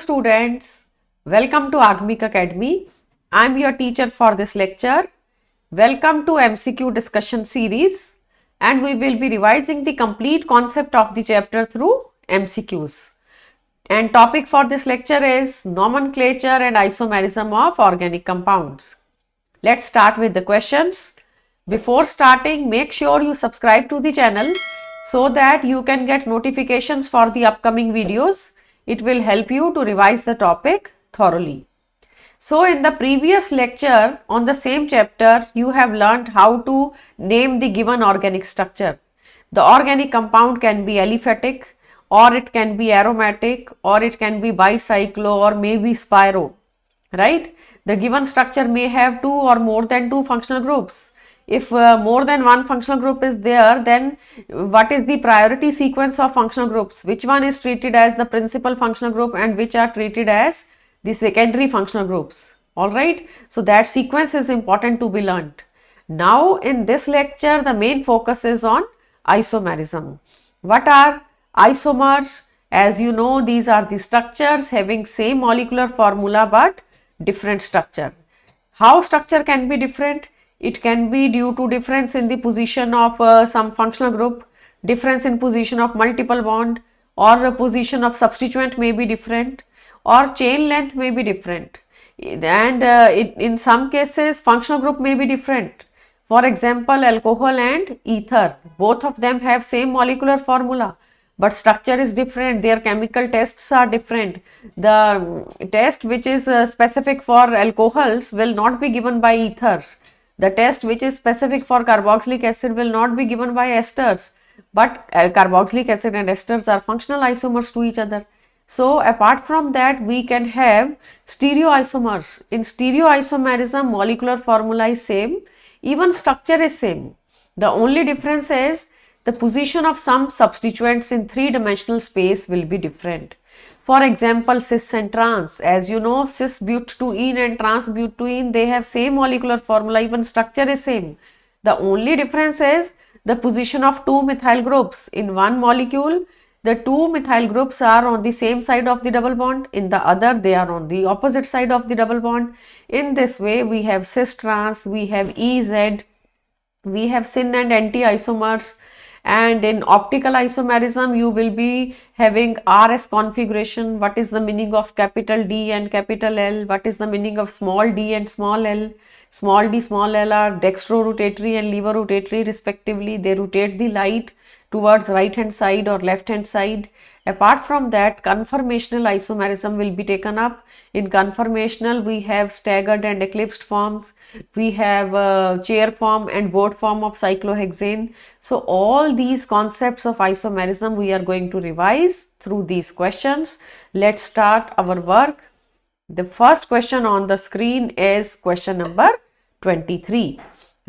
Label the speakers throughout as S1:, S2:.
S1: students, welcome to Agmik Academy. I am your teacher for this lecture. Welcome to MCQ discussion series, and we will be revising the complete concept of the chapter through MCQs. And topic for this lecture is nomenclature and isomerism of organic compounds. Let's start with the questions. Before starting, make sure you subscribe to the channel so that you can get notifications for the upcoming videos. It will help you to revise the topic thoroughly. So in the previous lecture on the same chapter, you have learned how to name the given organic structure. The organic compound can be aliphatic, or it can be aromatic, or it can be bicyclo, or maybe spiro, right? The given structure may have two or more than two functional groups. If more than one functional group is there, then what is the priority sequence of functional groups? Which one is treated as the principal functional group and which are treated as the secondary functional groups? Alright, so that sequence is important to be learnt. Now in this lecture, the main focus is on isomerism. What are isomers? As you know, these are the structures having same molecular formula but different structure. How structure can be different? It can be due to difference in the position of some functional group, difference in position of multiple bond, or a position of substituent may be different, or chain length may be different, and in some cases functional group may be different. For example, alcohol and ether, both of them have same molecular formula but structure is different, their chemical tests are different. The test which is specific for alcohols will not be given by ethers. The test which is specific for carboxylic acid will not be given by esters, but carboxylic acid and esters are functional isomers to each other. So apart from that, we can have stereoisomers. In stereoisomerism, molecular formula is same, even structure is same. The only difference is the position of some substituents in three-dimensional space will be different. For example, cis and trans, as you know, cis-butene and trans-butene, they have same molecular formula, even structure is same. The only difference is the position of two methyl groups. In one molecule, the two methyl groups are on the same side of the double bond, in the other they are on the opposite side of the double bond. In this way, we have cis-trans, we have EZ, we have syn and anti-isomers. And in optical isomerism, you will be having RS configuration. What is the meaning of capital D and capital L? What is the meaning of small d and small l? Small d, small l are dextrorotatory and levorotatory respectively. They rotate the light towards right hand side or left hand side. Apart from that, conformational isomerism will be taken up. In conformational, we have staggered and eclipsed forms. We have chair form and board form of cyclohexane. So all these concepts of isomerism we are going to revise through these questions. Let's start our work. The first question on the screen is question number 23.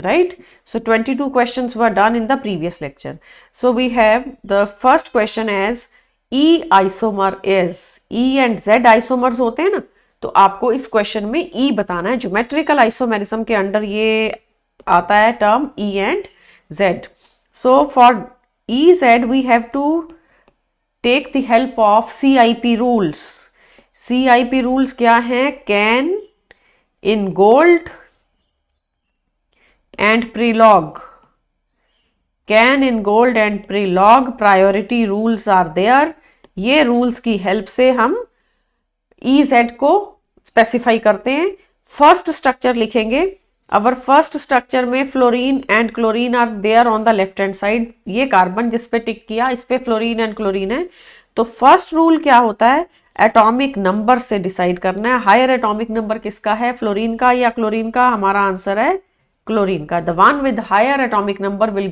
S1: Right? So 22 questions were done in the previous lecture. So we have the first question as E isomer is, E and Z isomers होते हैं ना, तो आपको इस question में E बताना है. Geometrical isomerism के अंडर ये आता है term E and Z. So for EZ we have to take the help of CIP rules. CIP rules क्या हैं? Can, in gold and prelog. Can, in gold and prelog priority rules are there. ये rules की help से हम EZ को specify करते हैं. First structure लिखेंगे. अवर फर्स्ट स्ट्रक्चर में fluorine and chlorine are there on the left hand side. ये कार्बन जिस पे टिक किया, इस पे फ्लोरीन एंड क्लोरीन है. तो फर्स्ट रूल क्या होता है? एटॉमिक नंबर से डिसाइड करना है. हायर एटॉमिक नंबर किसका है, फ्लोरीन का या क्लोरीन का? हमारा आंसर है क्लोरीन का. The one with higher atomic number will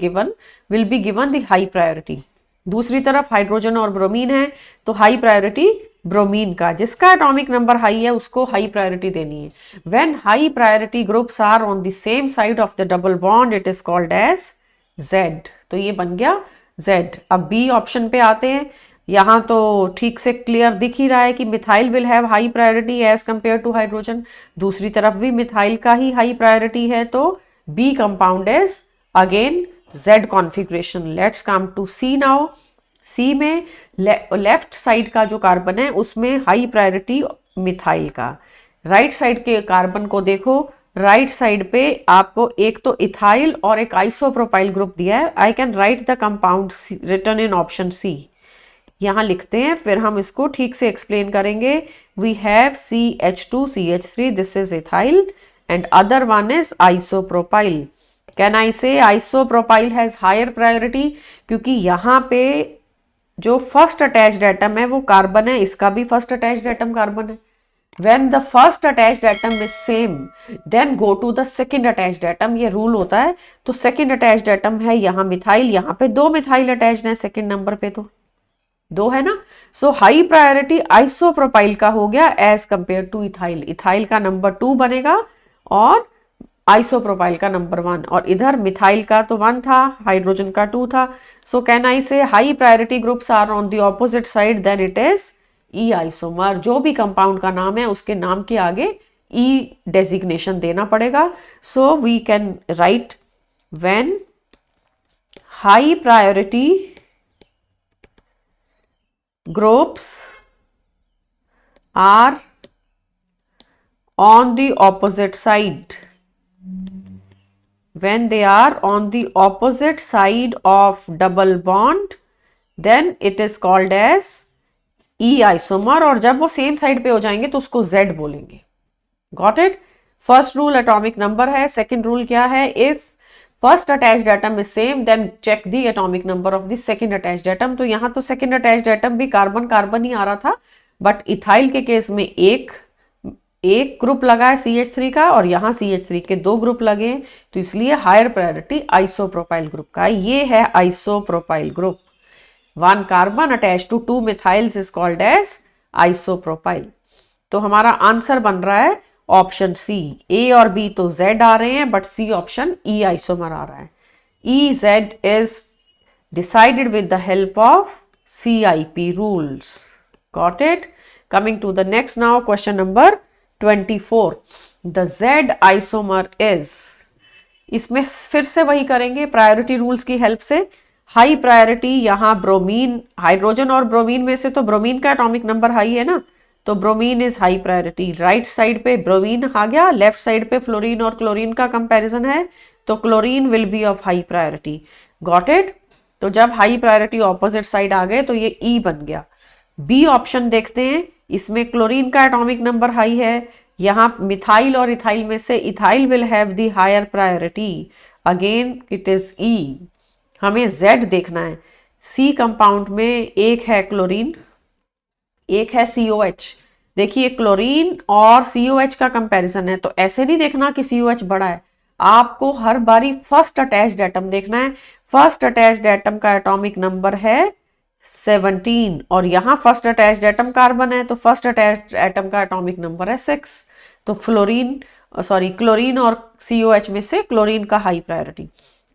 S1: be given the high priority. दूसरी तरफ हाइड्रोजन और ब्रोमीन है, तो हाई प्रायोरिटी ब्रोमीन का. जिसका एटॉमिक नंबर हाई है उसको हाई प्रायोरिटी देनी है. When high priority groups are on the same side of the double bond, it is called as Z. तो ये बन गया Z. अब बी ऑप्शन पे आते हैं. यहाँ तो ठीक से क्लियर दिख ही रहा है कि methyl will have high priority as compare to hydrogen. दूसरी तरफ भी मिथाइल का ही हाई प्रायोरिटी है, तो B compound is again Z configuration. Let's come to C now. C में लेफ्ट साइड का जो कार्बन है उसमें हाई प्रायोरिटी मिथाइल का। राइट साइड के कार्बन को देखो, राइट साइड पे आपको एक तो इथाइल और एक आइसोप्रोपाइल ग्रुप दिया है। I can write the compound written in option C. यहाँ लिखते हैं, फिर हम इसको ठीक से एक्सप्लेन करेंगे। We have CH2CH3, this is ethyl, and other one is isopropyl. Can I say isopropyl has higher priority, क्योंकि यहाँ पे जो फर्स्ट अटैच्ड एटम है वो कार्बन है, इसका भी फर्स्ट अटैच्ड एटम कार्बन है। When the first attached atom is same, then go to the second attached atom, ये रूल होता है। तो second attached atom है यहाँ मिथाइल, यहाँ पे 2 मिथाइल अटैच्ड है सेकंड नंबर पे, तो 2 है ना। सो हाई प्रायोरिटी आइसोप्रोपाइल का हो गया as compare to ethyl. Ethyl का नंबर 2 बनेगा और आइसोप्रोपाइल का नंबर 1, और इधर मिथाइल का तो 1 था, हाइड्रोजन का 2 था। सो can I say high priority groups are on the opposite side, then it is E isomer. जो भी कंपाउंड का नाम है उसके नाम के आगे ई डेजिग्नेशन देना पड़ेगा। So we can write when high priority groups are on the opposite side, when they are on the opposite side of double bond, then it is called as E isomer, और जब वो same side पे हो जाएंगे तो उसको Z बोलेंगे। Got it? First rule atomic number है। सेकेंड रूल क्या है? If first attached atom is same then check the atomic number of the second attached atom. तो यहाँ तो सेकेंड अटैच्ड एटम भी कार्बन कार्बन ही आ रहा था, बट इथाइल के केस में एक ग्रुप लगा है CH3 का, और यहाँ CH3 के 2 ग्रुप लगे हैं, तो इसलिए हायर प्रायोरिटी आइसोप्रोपाइल ग्रुप का। ये है isopropyl group. 1 carbon attach to 2 methyls is called as isopropyl. तो हमारा आंसर बन रहा है ऑप्शन सी। ए और बी तो Z आ रहे हैं, but C option E isomer आ रहा है। EZ is decided with the help of CIP rules. Got it? Coming to the next now, question number 24। The Z isomer is, इसमें फिर से वही करेंगे प्रायोरिटी रूल्स की हेल्प से। हाई प्रायोरिटी, यहाँ ब्रोमीन, हाइड्रोजन और ब्रोमीन में से तो ब्रोमीन का एटॉमिक नंबर हाई है ना, तो bromine is high priority. Right side पे ब्रोमीन आ गया, लेफ्ट साइड पे फ्लोरीन और क्लोरीन का कंपैरिजन है, तो chlorine will be of high priority. Got it? तो जब हाई प्रायोरिटी ऑपोजिट साइड आ गए तो ये ई बन गया। बी ऑप्शन देखते हैं, इसमें क्लोरीन का एटॉमिक नंबर हाई है, यहाँ मिथाइल और इथाइल में से ethyl will have the higher priority, again it is E. हमें Z देखना है। सी कंपाउंड में एक है क्लोरीन, एक है COH। देखिए क्लोरीन और COH का कंपैरिजन है, तो ऐसे नहीं देखना कि COH बड़ा है, आपको हर बारी फर्स्ट अटैच्ड एटम देखना है। फर्स्ट अटैच्ड एटम का एटॉमिक नंबर है 17, और यहाँ फर्स्ट अटैच्ड एटम कार्बन है, तो फर्स्ट अटैच्ड एटम का एटॉमिक नंबर है 6। तो क्लोरीन और COH में से क्लोरीन का high priority.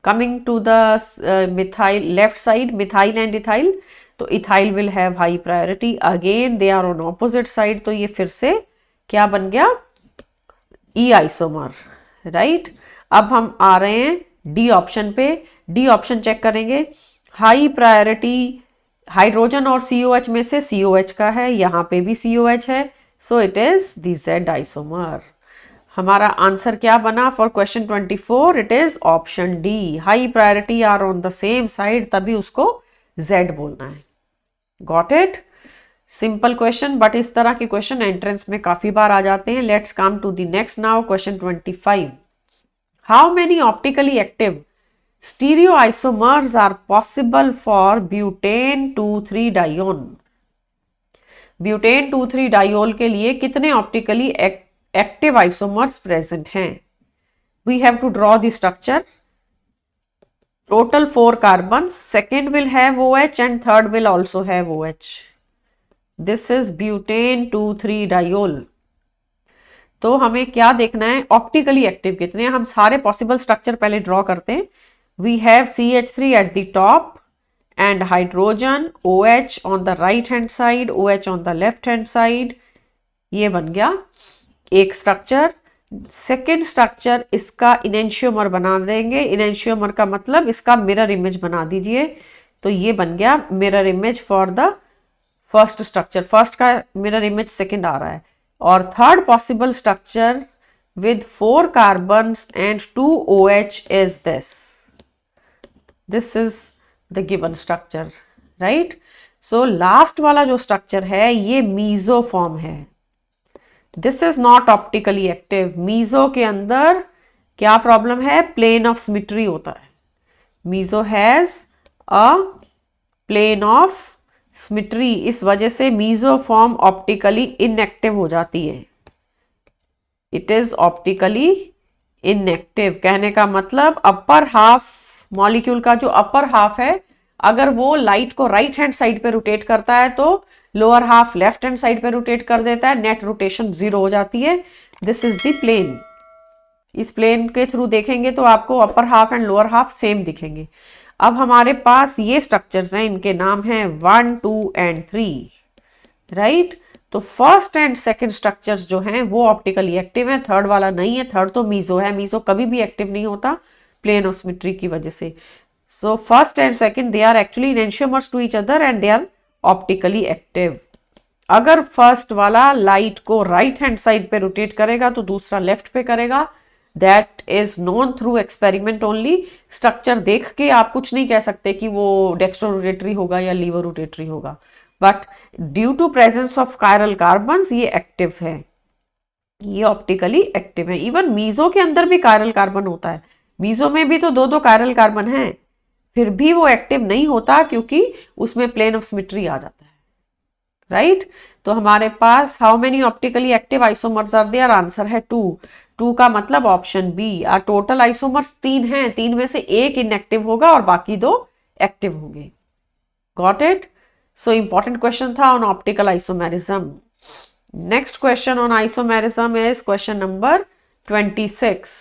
S1: Coming to the methyl, left side methyl and ethyl, तो ethyl will have high priority, again they are on opposite side, तो ये फिर से क्या बन गया? E isomer. राइट? अब हम आ रहे हैं डी ऑप्शन पे। डी ऑप्शन चेक करेंगे। हाई प्रायोरिटी हाइड्रोजन और COH में से COH का है, यहाँ पे भी COH है, so it is the Z isomer. हमारा आंसर क्या बना for question 24? It is option D. High priority are on the same side, तभी उसको Z बोलना है। Got it? Simple question, but इस तरह के क्वेश्चन एंट्रेंस में काफी बार आ जाते हैं। Let's come to the next now, question 25। How many optically active stereoisomers are possible for butane 2,3 dione? Butane 2,3 diol के लिए कितने ऑप्टिकली एक्टिव आइसोमर्स प्रेजेंट हैं? We have to draw the structure. Total 4 carbons, second will have OH and third will also have OH. This is butane 2,3 diol. तो हमें क्या देखना है? Optically active कितने हैं? हम सारे पॉसिबल स्ट्रक्चर पहले ड्रॉ करते हैं। We have CH3 at the top and hydrogen, OH on the right hand side, OH on the left hand side. ये बन गया एक स्ट्रक्चर। सेकेंड स्ट्रक्चर इसका इनेंशियोमर बना देंगे। इनेंशियोमर का मतलब इसका मिरर इमेज बना दीजिए। तो ये बन गया mirror image for the first structure, first का मिरर इमेज सेकंड आ रहा है। और third possible structure with 4 carbons and 2 OH is this. This is the given structure, right? So last वाला जो structure है ये mesoform है. This is not optically active. Meso के अंदर क्या प्रॉब्लम है? plane of symmetry होता है. Meso has a plane of symmetry. इस वजह से mesoform optically inactive हो जाती है. It is optically inactive. कहने का मतलब अपर हाफ मॉलिक्यूल का जो अपर हाफ है, अगर वो लाइट को राइट हैंड साइड पे रोटेट करता है तो lower half left hand side पे रोटेट कर देता है, नेट रोटेशन 0 हो जाती है। This is the plane. इस प्लेन के थ्रू देखेंगे तो आपको upper half and lower half same दिखेंगे। अब हमारे पास ये स्ट्रक्चर्स हैं, इनके नाम हैं 1, 2 एंड 3, राइट। तो फर्स्ट एंड सेकंड स्ट्रक्चर्स जो हैं वो ऑप्टिकली एक्टिव हैं, थर्ड वाला नहीं है। थर्ड तो मीजो है, मीजो कभी भी एक्टिव नहीं होता प्लेन ऑफ सिमेट्री की वजह से। So first and second they are actually enantiomers to each other and they are optically active. अगर फर्स्ट वाला लाइट को राइट हैंड साइड पे रोटेट करेगा तो दूसरा लेफ्ट पे करेगा। That is known through experiment only. Structure देख के आप कुछ नहीं कह सकते कि वो डेक्स्ट्रो रोटेटरी होगा या लीवर रोटेटरी होगा, but due to presence of chiral carbons ये एक्टिव है, ये ऑप्टिकली एक्टिव है। इवन मीजो के अंदर भी कायरल कार्बन होता है, मीजो में भी तो 2-2 कायरल कार्बन हैं, फिर भी वो एक्टिव नहीं होता क्योंकि उसमें प्लेन ऑफ सिमेट्री आ जाता है, राइट। तो हमारे पास how many optically active isomers are there? Answer है 2 का मतलब ऑप्शन बी। टोटल आइसोमर्स 3 हैं, 3 में से एक इनएक्टिव होगा और बाकी 2 एक्टिव होंगे। Got it? So important question था on optical isomerism. Next question on isomerism is question number 26.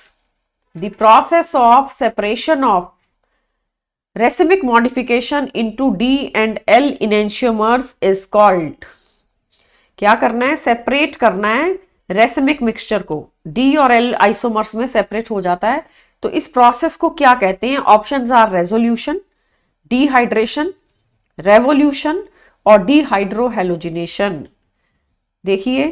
S1: The process of separation of racemic modification into D and L enantiomers is called. क्या करना है? Separate करना है racemic mixture को। D और L isomers में separate हो जाता है, तो इस प्रोसेस को क्या कहते हैं? Options are resolution, dehydration, revolution और डिहाइड्रोहेलोजिनेशन। देखिए,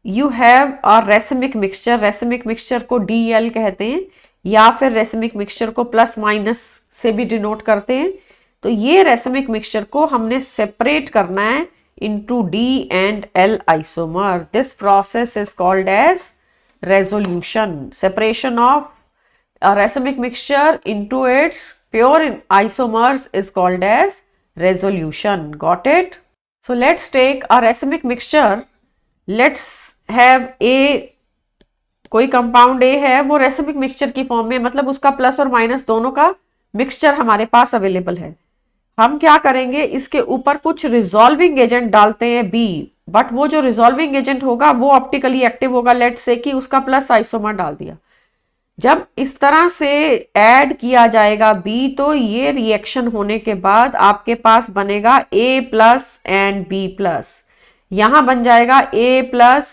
S1: you have a racemic mixture, racemic mixture को DL कहते हैं या फिर रेसिमिक मिक्सचर को प्लस माइनस से भी डिनोट करते हैं। तो ये रेसिमिक मिक्सचर को हमने सेपरेट करना है इनटू D and L आइसोमर। This process is called as resolution. Separation of a racemic mixture into its pure isomers is called as resolution. Got it? So let's take a racemic mixture. Let's have A, कोई compound A है, वो racemic mixture की form में, मतलब उसका plus और minus दोनों का मिक्सचर हमारे पास अवेलेबल है। हम क्या करेंगे? इसके ऊपर कुछ रिजॉल्विंग एजेंट डालते हैं B, बट वो जो रिजॉल्विंग एजेंट होगा वो ऑप्टिकली एक्टिव होगा। लेट्स से कि उसका प्लस आइसोमर डाल दिया। जब इस तरह से ऐड किया जाएगा B, तो ये रिएक्शन होने के बाद आपके पास बनेगा A plus and B plus. यहां बन जाएगा A प्लस,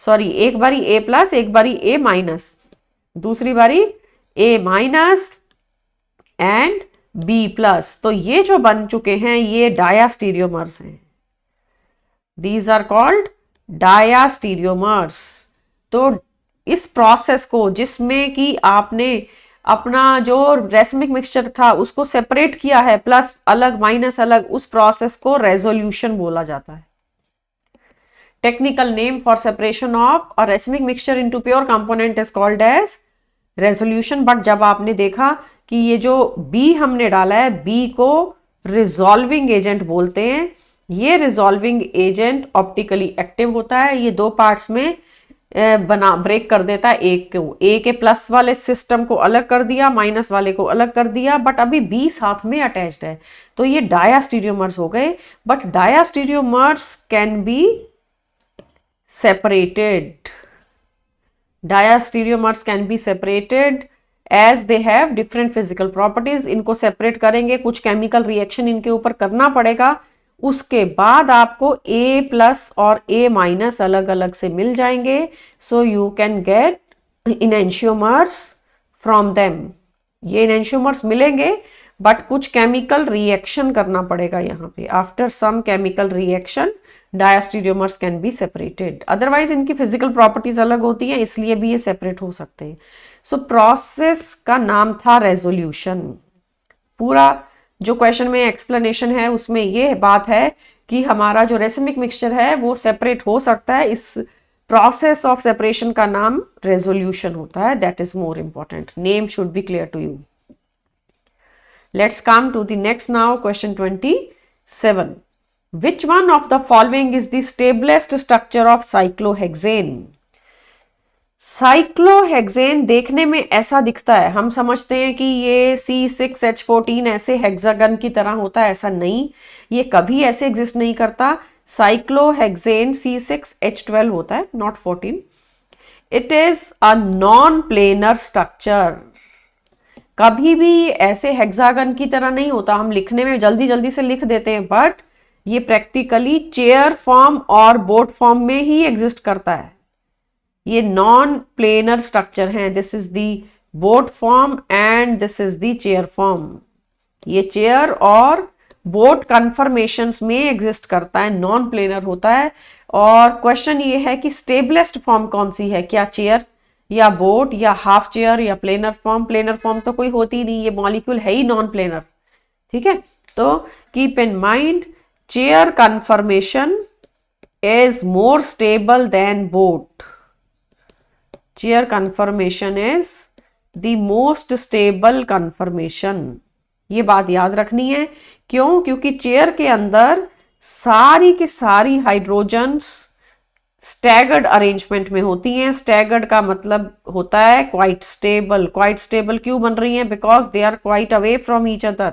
S1: सॉरी, एक बारी A प्लस, एक बारी A माइनस, दूसरी बारी A minus and B plus. तो ये जो बन चुके हैं ये डायास्टीरियोमर्स हैं। These are called diastereomers. तो इस प्रोसेस को, जिसमें कि आपने अपना जो रेसिमिक मिक्सचर था उसको सेपरेट किया है, प्लस अलग माइनस अलग, उस प्रोसेस को रेजोल्यूशन बोला जाता है। Technical name for separation of a racemic mixture into pure component is called as resolution. But जब आपने देखा कि ये जो B हमने डाला है, B को रिजॉल्विंग एजेंट बोलते हैं। ये रिजॉल्विंग एजेंट ऑप्टिकली एक्टिव होता है। ये 2 पार्ट्स में ब्रेक कर देता है। एक को, A के प्लस वाले सिस्टम को अलग कर दिया, माइनस वाले को अलग कर दिया, बट अभी B साथ में अटैच्ड है, तो ये डायास्टीरियोमर्स हो गए। But diastereomers can be separated. Diastereomers can be separated as they have different physical properties. इनको सेपरेट करेंगे, कुछ केमिकल रिएक्शन इनके ऊपर करना पड़ेगा, उसके बाद आपको A प्लस और A माइनस अलग अलग से मिल जाएंगे। So you can get enantiomers from them. ये इनएंशियोमर्स मिलेंगे, बट कुछ केमिकल रिएक्शन करना पड़ेगा यहाँ पे. After some chemical reaction diastereomers can be separated. Otherwise इनकी फिजिकल प्रॉपर्टीज अलग होती हैं, इसलिए भी ये सेपरेट हो सकते हैं. सो प्रोसेस का नाम था रेजोल्यूशन. पूरा जो क्वेश्चन में एक्सप्लेनेशन है उसमें ये बात है कि हमारा जो रेसिमिक मिक्सचर है वो सेपरेट हो सकता है. इस प्रोसेस ऑफ सेपरेशन का नाम रेजोल्यूशन होता है. That is more important. Name should be clear to you. Let's come to the next now. Question 27. Which one of the following is the stablest structure of cyclohexane? Cyclohexane देखने में ऐसा दिखता है, हम समझते हैं कि ये C6H14 ऐसे हेक्सागन की तरह होता है. ऐसा नहीं, ये कभी ऐसे एग्जिस्ट नहीं करता. साइक्लोहेक्सेन C6H12 होता है, not 14. It is a non planar structure. कभी भी ऐसे हेक्सागन की तरह नहीं होता. हम लिखने में जल्दी जल्दी से लिख देते हैं, बट ये प्रैक्टिकली चेयर फॉर्म और बोट फॉर्म में ही एग्जिस्ट करता है. ये नॉन प्लेनर स्ट्रक्चर हैं. This is the boat form and this is the chair form. ये चेयर और बोट कन्फर्मेशंस में एग्जिस्ट करता है, नॉन प्लेनर होता है. और क्वेश्चन ये है कि स्टेबलेस्ट फॉर्म कौन सी है, क्या चेयर या बोट या हाफ चेयर या प्लेनर फॉर्म. प्लेनर फॉर्म तो कोई होती ही नहीं, ये मॉलिक्यूल है ही नॉन प्लेनर. ठीक है, तो keep in mind chair conformation is more stable than boat. Chair conformation is the most stable conformation. ये बात याद रखनी है. क्यों? क्योंकि चेयर के अंदर सारी की सारी हाइड्रोजन्स स्टैगर्ड अरेंजमेंट में होती हैं. स्टैगर्ड का मतलब होता है क्वाइट स्टेबल. क्वाइट स्टेबल क्यों बन रही हैं? Because they are quite away from each other.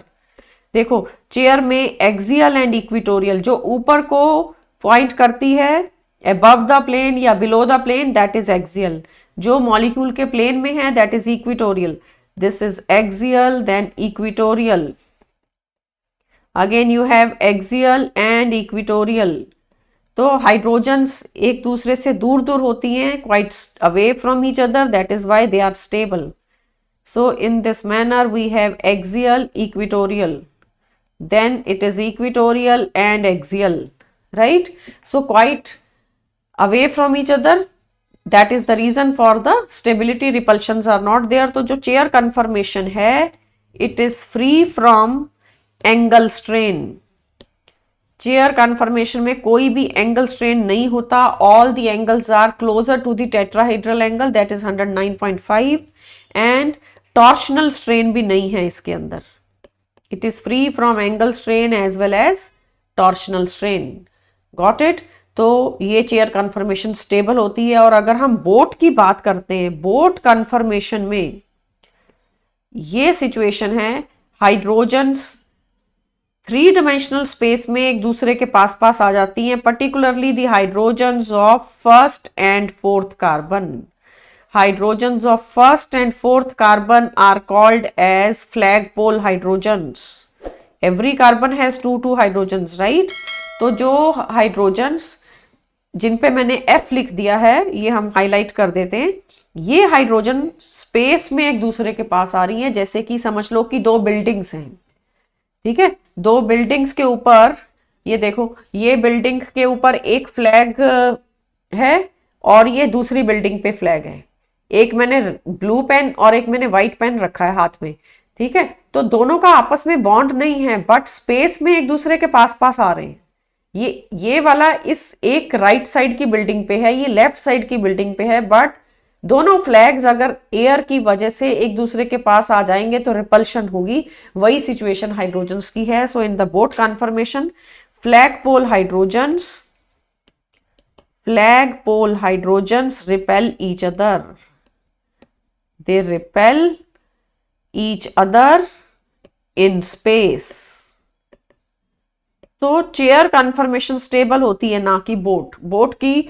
S1: देखो, चेयर में एक्सियल एंड इक्विटोरियल, जो ऊपर को पॉइंट करती है अबव द प्लेन या below the plane, that is axial. जो मॉलिक्यूल के प्लेन में है that is equatorial. This is axial then equatorial. Again you have axial and equatorial. तो हाइड्रोजन्स एक दूसरे से दूर दूर होती हैं, quite away from each other, that is why they are stable. So in this manner we have axial, equatorial. Then it is equatorial and axial, right? So quite away from each other. That is the reason for the stability repulsions are not there. तो जो chair conformation है, it is free from angle strain. Chair conformation में कोई भी angle strain नहीं होता. All the angles are closer to the tetrahedral angle, that is 109.5, and torsional strain भी नहीं है इसके अंदर. It is free from angle strain as well as torsional strain. Got it? तो ये चेयर कन्फर्मेशन स्टेबल होती है. और अगर हम बोट की बात करते हैं, बोट कन्फर्मेशन में ये सिचुएशन है, हाइड्रोजन्स 3 डायमेंशनल स्पेस में एक दूसरे के पास पास आ जाती हैं, particularly the hydrogens of first and fourth carbon. Hydrogens of first and fourth carbon are called as flagpole hydrogens. Every carbon has 2 hydrogens, right? तो जो हाइड्रोजन्स जिन पे मैंने F लिख दिया है, ये हम हाईलाइट कर देते हैं. ये हाइड्रोजन स्पेस में एक दूसरे के पास आ रही हैं. जैसे कि समझ लो कि 2 बिल्डिंग्स हैं. ठीक है, 2 बिल्डिंग्स के ऊपर, ये देखो, ये बिल्डिंग के ऊपर एक फ्लैग है और ये दूसरी बिल्डिंग पे फ्लैग है. एक मैंने ब्लू पेन और एक मैंने व्हाइट पेन रखा है हाथ में. ठीक है, तो दोनों का आपस में बॉन्ड नहीं है, बट स्पेस में एक दूसरे के पास पास आ रहे हैं. ये वाला इस एक राइट साइड की बिल्डिंग पे है, ये लेफ्ट साइड की बिल्डिंग पे है, बट दोनों फ्लैग्स अगर एयर की वजह से एक दूसरे के पास आ जाएंगे तो रिपल्शन होगी. वही सिचुएशन हाइड्रोजन्स की है. So in the boat conformation, flagpole hydrogens repel each other. They repel each other in space. तो चेयर कन्फर्मेशन स्टेबल होती है, ना कि बोट. बोट की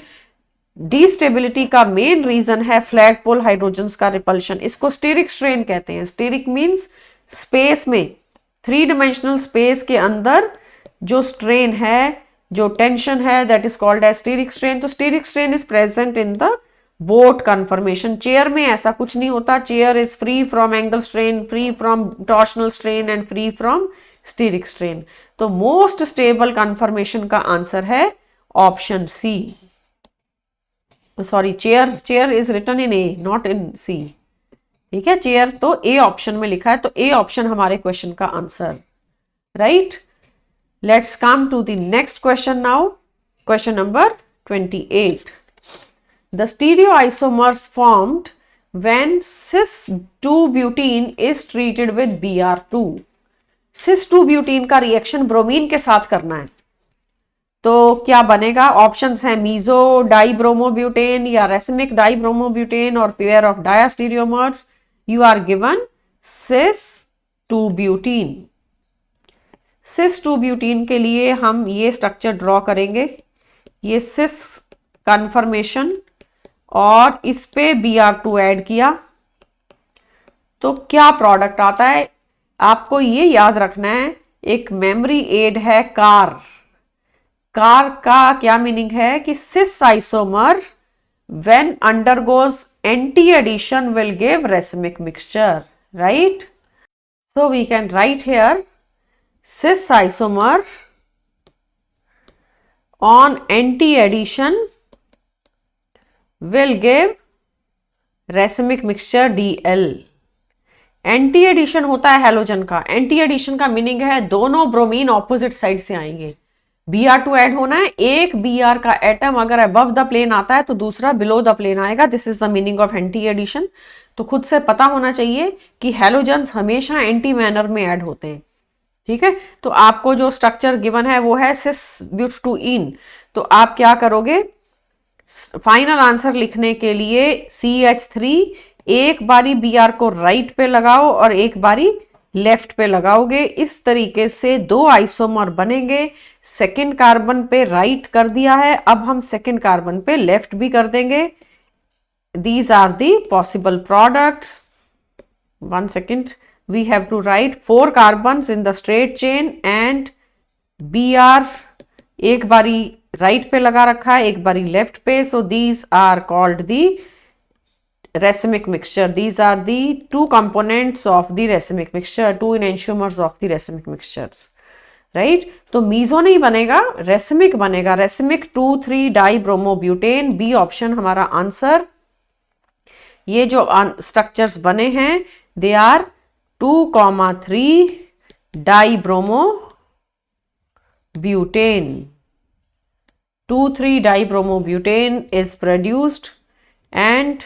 S1: डिस्टेबिलिटी का मेन रीजन है फ्लैगपोल हाइड्रोजन्स का रिपल्शन. इसको स्टेरिक स्ट्रेन कहते हैं. स्टेरिक मीन्स स्पेस में, 3 डायमेंशनल स्पेस के अंदर जो स्ट्रेन है, जो टेंशन है, that is called as steric strain. तो steric strain is present in the boat conformation. Chair में ऐसा कुछ नहीं होता, chair is free from angle strain, free from torsional strain and free from steric strain. तो most stable conformation का answer है option C. Sorry, chair is written in A, not in C. ठीक है, चेयर तो A option में लिखा है, तो ए ऑप्शन हमारे क्वेश्चन का answer, right. Let's come to the next question now. Question number 28। The stereoisomers formed when cis-2-butene is treated with Br2। cis-2-butene का रिएक्शन ब्रोमीन के साथ करना है, तो क्या बनेगा? ऑप्शंस हैं मीजो डाइब्रोमोब्यूटेन या रेसिमिक डाइब्रोमोब्यूटेन और pair of diastereomers. You are given cis-2-butene। cis-2-butene के लिए हम ये स्ट्रक्चर ड्रॉ करेंगे, ये cis कन्फर्मेशन, और इस पे Br2 ऐड किया तो क्या प्रोडक्ट आता है? आपको ये याद रखना है, एक मेमोरी एड है कार। कार का क्या मीनिंग है कि cis isomer when undergoes anti addition will give racemic mixture, right. So we can write here cis isomer on anti addition will give racemic mixture DL। Anti addition होता है halogen का। Anti addition का meaning है दोनों bromine opposite side से आएंगे। Br2 add होना है, एक Br का एटम अगर अबव द प्लेन आता है तो दूसरा बिलो द प्लेन आएगा। This is the meaning of anti addition. तो खुद से पता होना चाहिए कि हैलोजन्स हमेशा एंटी मैनर में ऐड होते हैं, ठीक है। तो आपको जो स्ट्रक्चर गिवन है वो है cis-butene। तो आप क्या करोगे? फाइनल आंसर लिखने के लिए CH3 एक बारी Br को राइट पे लगाओ और एक बारी लेफ्ट पे लगाओगे। इस तरीके से दो आइसोमर बनेंगे। सेकेंड कार्बन पे राइट कर दिया है, अब हम सेकेंड कार्बन पे लेफ्ट भी कर देंगे। These are the possible products. 1 second, we have to write 4 carbons in the straight chain and Br एक बारी राइट पे लगा रखा है, एक बारी लेफ्ट पे। So these are called the racemic mixture. These are the two components of the racemic mixture, two enantiomers of the racemic mixtures, right? तो मीजो नहीं बनेगा, रेसिमिक बनेगा। रेसिमिक 2,3 डाइब्रोमोब्यूटेन, बी ऑप्शन हमारा आंसर। ये जो स्ट्रक्चर्स बने हैं they are 2,3 dibromobutane. 2,3 dibromobutane is produced and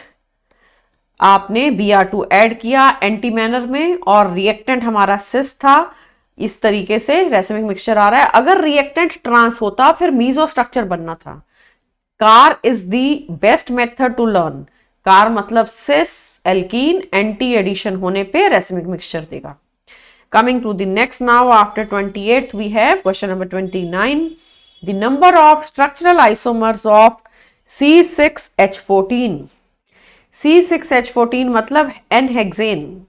S1: आपने Br2 ऐड किया एंटी मैनर में और रिएक्टेंट हमारा सिस था। इस तरीके से रेसिमिक मिक्सचर आ रहा है। अगर रिएक्टेंट ट्रांस होता फिर मीजो स्ट्रक्चर बनना था। Car is the best method to learn. Car मतलब सिस एल्कीन, एंटी एडिशन होने पे रेसिमिक मिक्सचर देगा। Coming to the next now, after 28 we have question number 29। The number of structural isomers of C6H14। C6H14 मतलब एनहेक्सेन।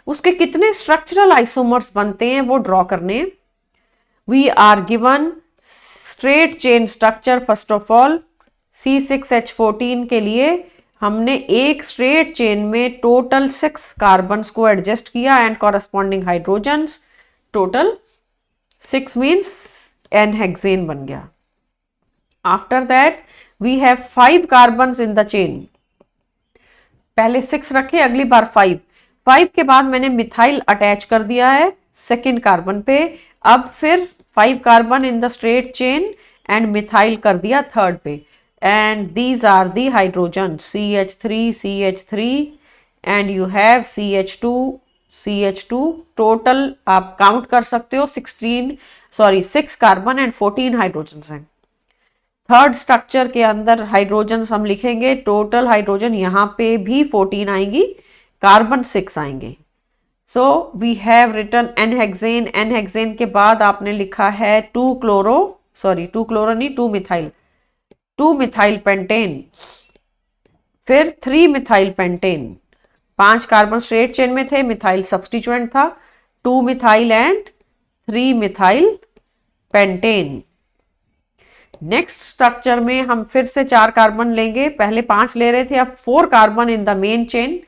S1: उसके कितने structural isomers बनते हैं वो ड्रॉ करने। We are given straight chain structure. First of all C6H14 के लिए हमने एक स्ट्रेट चेन में टोटल 6 कार्बन्स को एडजस्ट किया and corresponding hydrogens. Total 6 means n hexane बन गया। After that we have 5 carbons in the chain. पहले 6 रखे, अगली बार 5 के बाद मैंने मिथाइल अटैच कर दिया है सेकेंड कार्बन पे। अब फिर 5 carbon in the straight chain and methyl कर दिया थर्ड पे। And these are the hydrogen CH3 and you have CH2। Total आप काउंट कर सकते हो 6 कार्बन एंड 14 हाइड्रोजन हैं। थर्ड स्ट्रक्चर के अंदर हाइड्रोजन्स हम लिखेंगे। टोटल हाइड्रोजन यहाँ पे भी 14 आएंगी, कार्बन 6 आएंगे। So we have written n hexane. N hexane के बाद आपने लिखा है 2 मिथाइल पेंटेन, फिर 3 methyl pentane. 5 carbon straight chain में थे, मिथाइल सब्स्टिट्यूएंट था। 2 methyl and 3 methyl pentane. Next structure में हम फिर से 4 कार्बन लेंगे, पहले 5 ले रहे थे, अब 4 carbon in the main chain,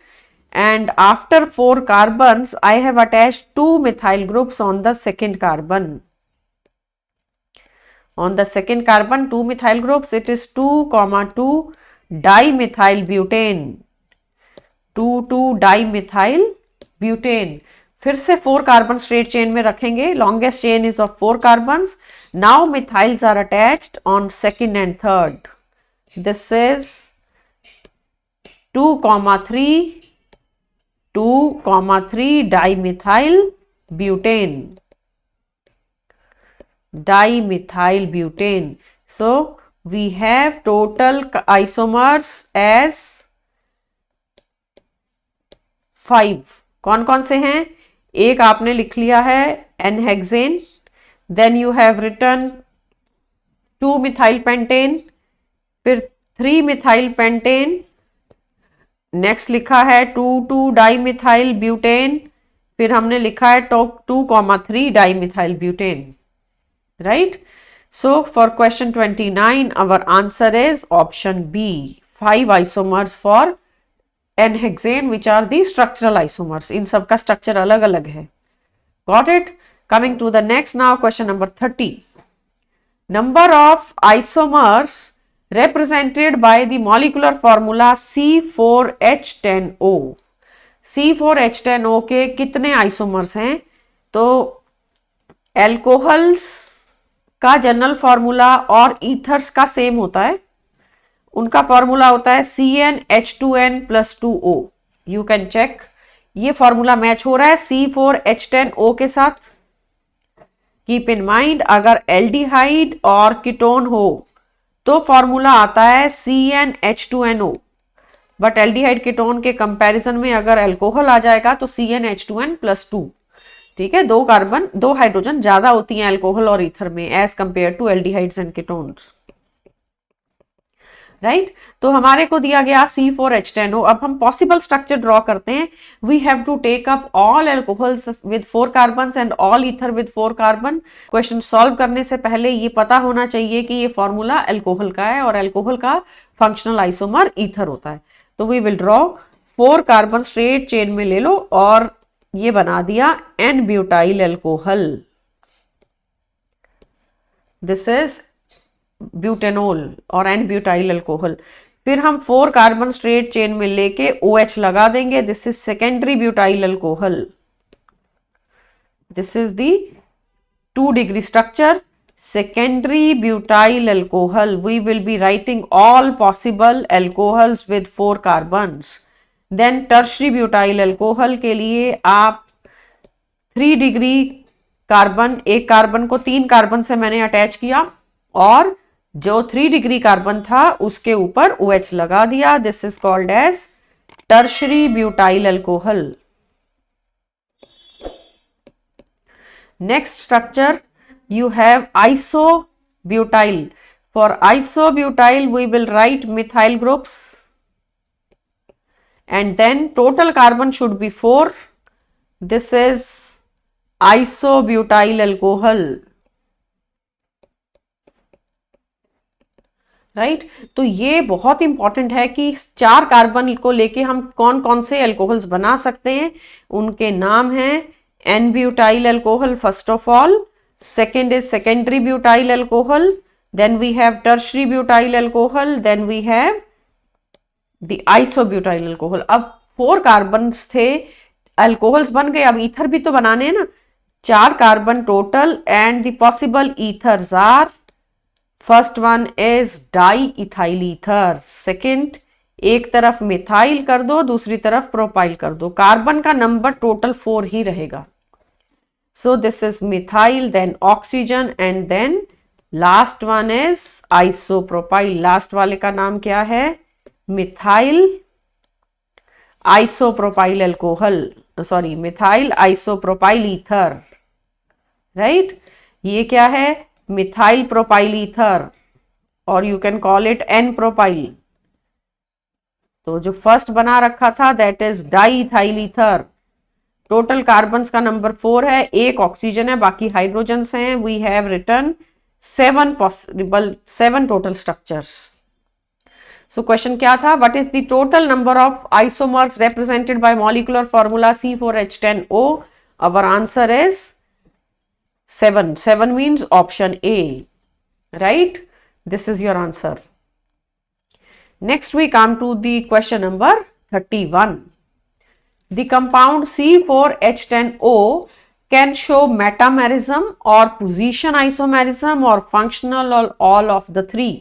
S1: and after 4 carbons I have attached 2 methyl groups on the second carbon. On the second carbon 2 methyl groups, it is 2,2 dimethyl butane, 2,2 dimethyl butane. फिर से 4 कार्बन स्ट्रेट चेन में रखेंगे, longest chain is of 4 carbons. Now methyls are attached on second and third. This is 2,3 dimethyl butane. So we have total isomers as 5. कौन कौन से हैं? एक आपने लिख लिया है n hexane, then you have written 2 methyl pentane, फिर 3 मिथाइल पेंटेन, नेक्स्ट लिखा है 2,2 डाइमिथाइल ब्यूटेन, फिर हमने लिखा है 2,3 dimethyl butane. Right? So for question 29 our answer is option B, 5 isomers for n hexane which are the structural isomers. इन सब का स्ट्रक्चर अलग अलग है. Got it? Coming to the next now, question number 30. Number of isomers represented by the molecular formula C4H10O. C4H10O के कितने isomers हैं? तो एल्कोहल्स का जनरल फॉर्मूला और ईथर्स का सेम होता है. उनका फॉर्मूला होता है CnH2n+2O. यू कैन चेक, ये फॉर्मूला मैच हो रहा है C4H10O के साथ. कीप इन माइंड, अगर एल्डिहाइड और कीटोन हो तो फॉर्मूला आता है CnH2nO, बट एल्डिहाइड कीटोन के कंपैरिजन में अगर अल्कोहल आ जाएगा तो CnH2n+2. ठीक है, 2 कार्बन 2 हाइड्रोजन ज्यादा होती हैं अल्कोहल और ईथर में as compare to aldehydes and ketones. Right? तो हमारे को दिया गया C4H10O. अब हम पॉसिबल स्ट्रक्चर ड्रॉ करते हैं. We have to take up all alcohols with 4 carbons and all ether with 4 carbon. Question solve करने से पहले ये पता होना चाहिए कि ये फॉर्मूला अल्कोहल का है और अल्कोहल का फंक्शनल आइसोमर ईथर होता है. तो we will draw 4 carbon straight chain में ले लो और ये बना दिया n butyl alcohol. This is butanol और एन ब्यूटाइल अल्कोहल. फिर हम 4 कार्बन स्ट्रेट चेन में लेके OH लगा देंगे. This is secondary butyl alcohol. This is the 2 degree structure, secondary butyl alcohol. We will be writing all possible alcohols with 4 carbons. Then tertiary butyl alcohol के लिए आप 3 degree carbon, एक carbon को 3 carbon से मैंने attach किया और जो 3 डिग्री कार्बन था उसके ऊपर OH लगा दिया. This is called as tertiary butyl alcohol. Next structure you have isobutyl. For isobutyl we will write methyl groups and then total carbon should be 4. This is isobutyl alcohol. Right? तो ये बहुत important है कि 4 carbon को लेके हम कौन कौन से अल्कोहल्स बना सकते हैं. उनके नाम हैं n butyl alcohol first of all, second is secondary butyl alcohol, then we have tertiary butyl alcohol, then we have the isobutyl alcohol. अब 4 कार्बन्स थे, अल्कोहल्स बन गए, अब ईथर भी तो बनाने हैं ना. 4 carbon total and the possible ethers are, first one is diethyl ether, second एक तरफ मिथाइल कर दो दूसरी तरफ प्रोपाइल कर दो, कार्बन का नंबर टोटल 4 ही रहेगा. So this is methyl, then oxygen and then last one is isopropyl. Last वाले का नाम क्या है? Methyl isopropyl alcohol, sorry methyl isopropyl ether. Right? ये क्या है? मिथाइल प्रोपाइल ईथर और you can call it n propyl. तो जो फर्स्ट बना रखा था that is diethyl ether. Total carbons का नंबर 4 है, एक ऑक्सीजन है बाकी हाइड्रोजन्स हैं. We have written 7 total structures. So question क्या था? What is the total number of isomers represented by molecular formula C4H10O? Our answer is 7. 7 means option A, right? This is your answer. Next we come to the question number 31. The compound C4H10O can show metamerism or position isomerism or functional or all of the three.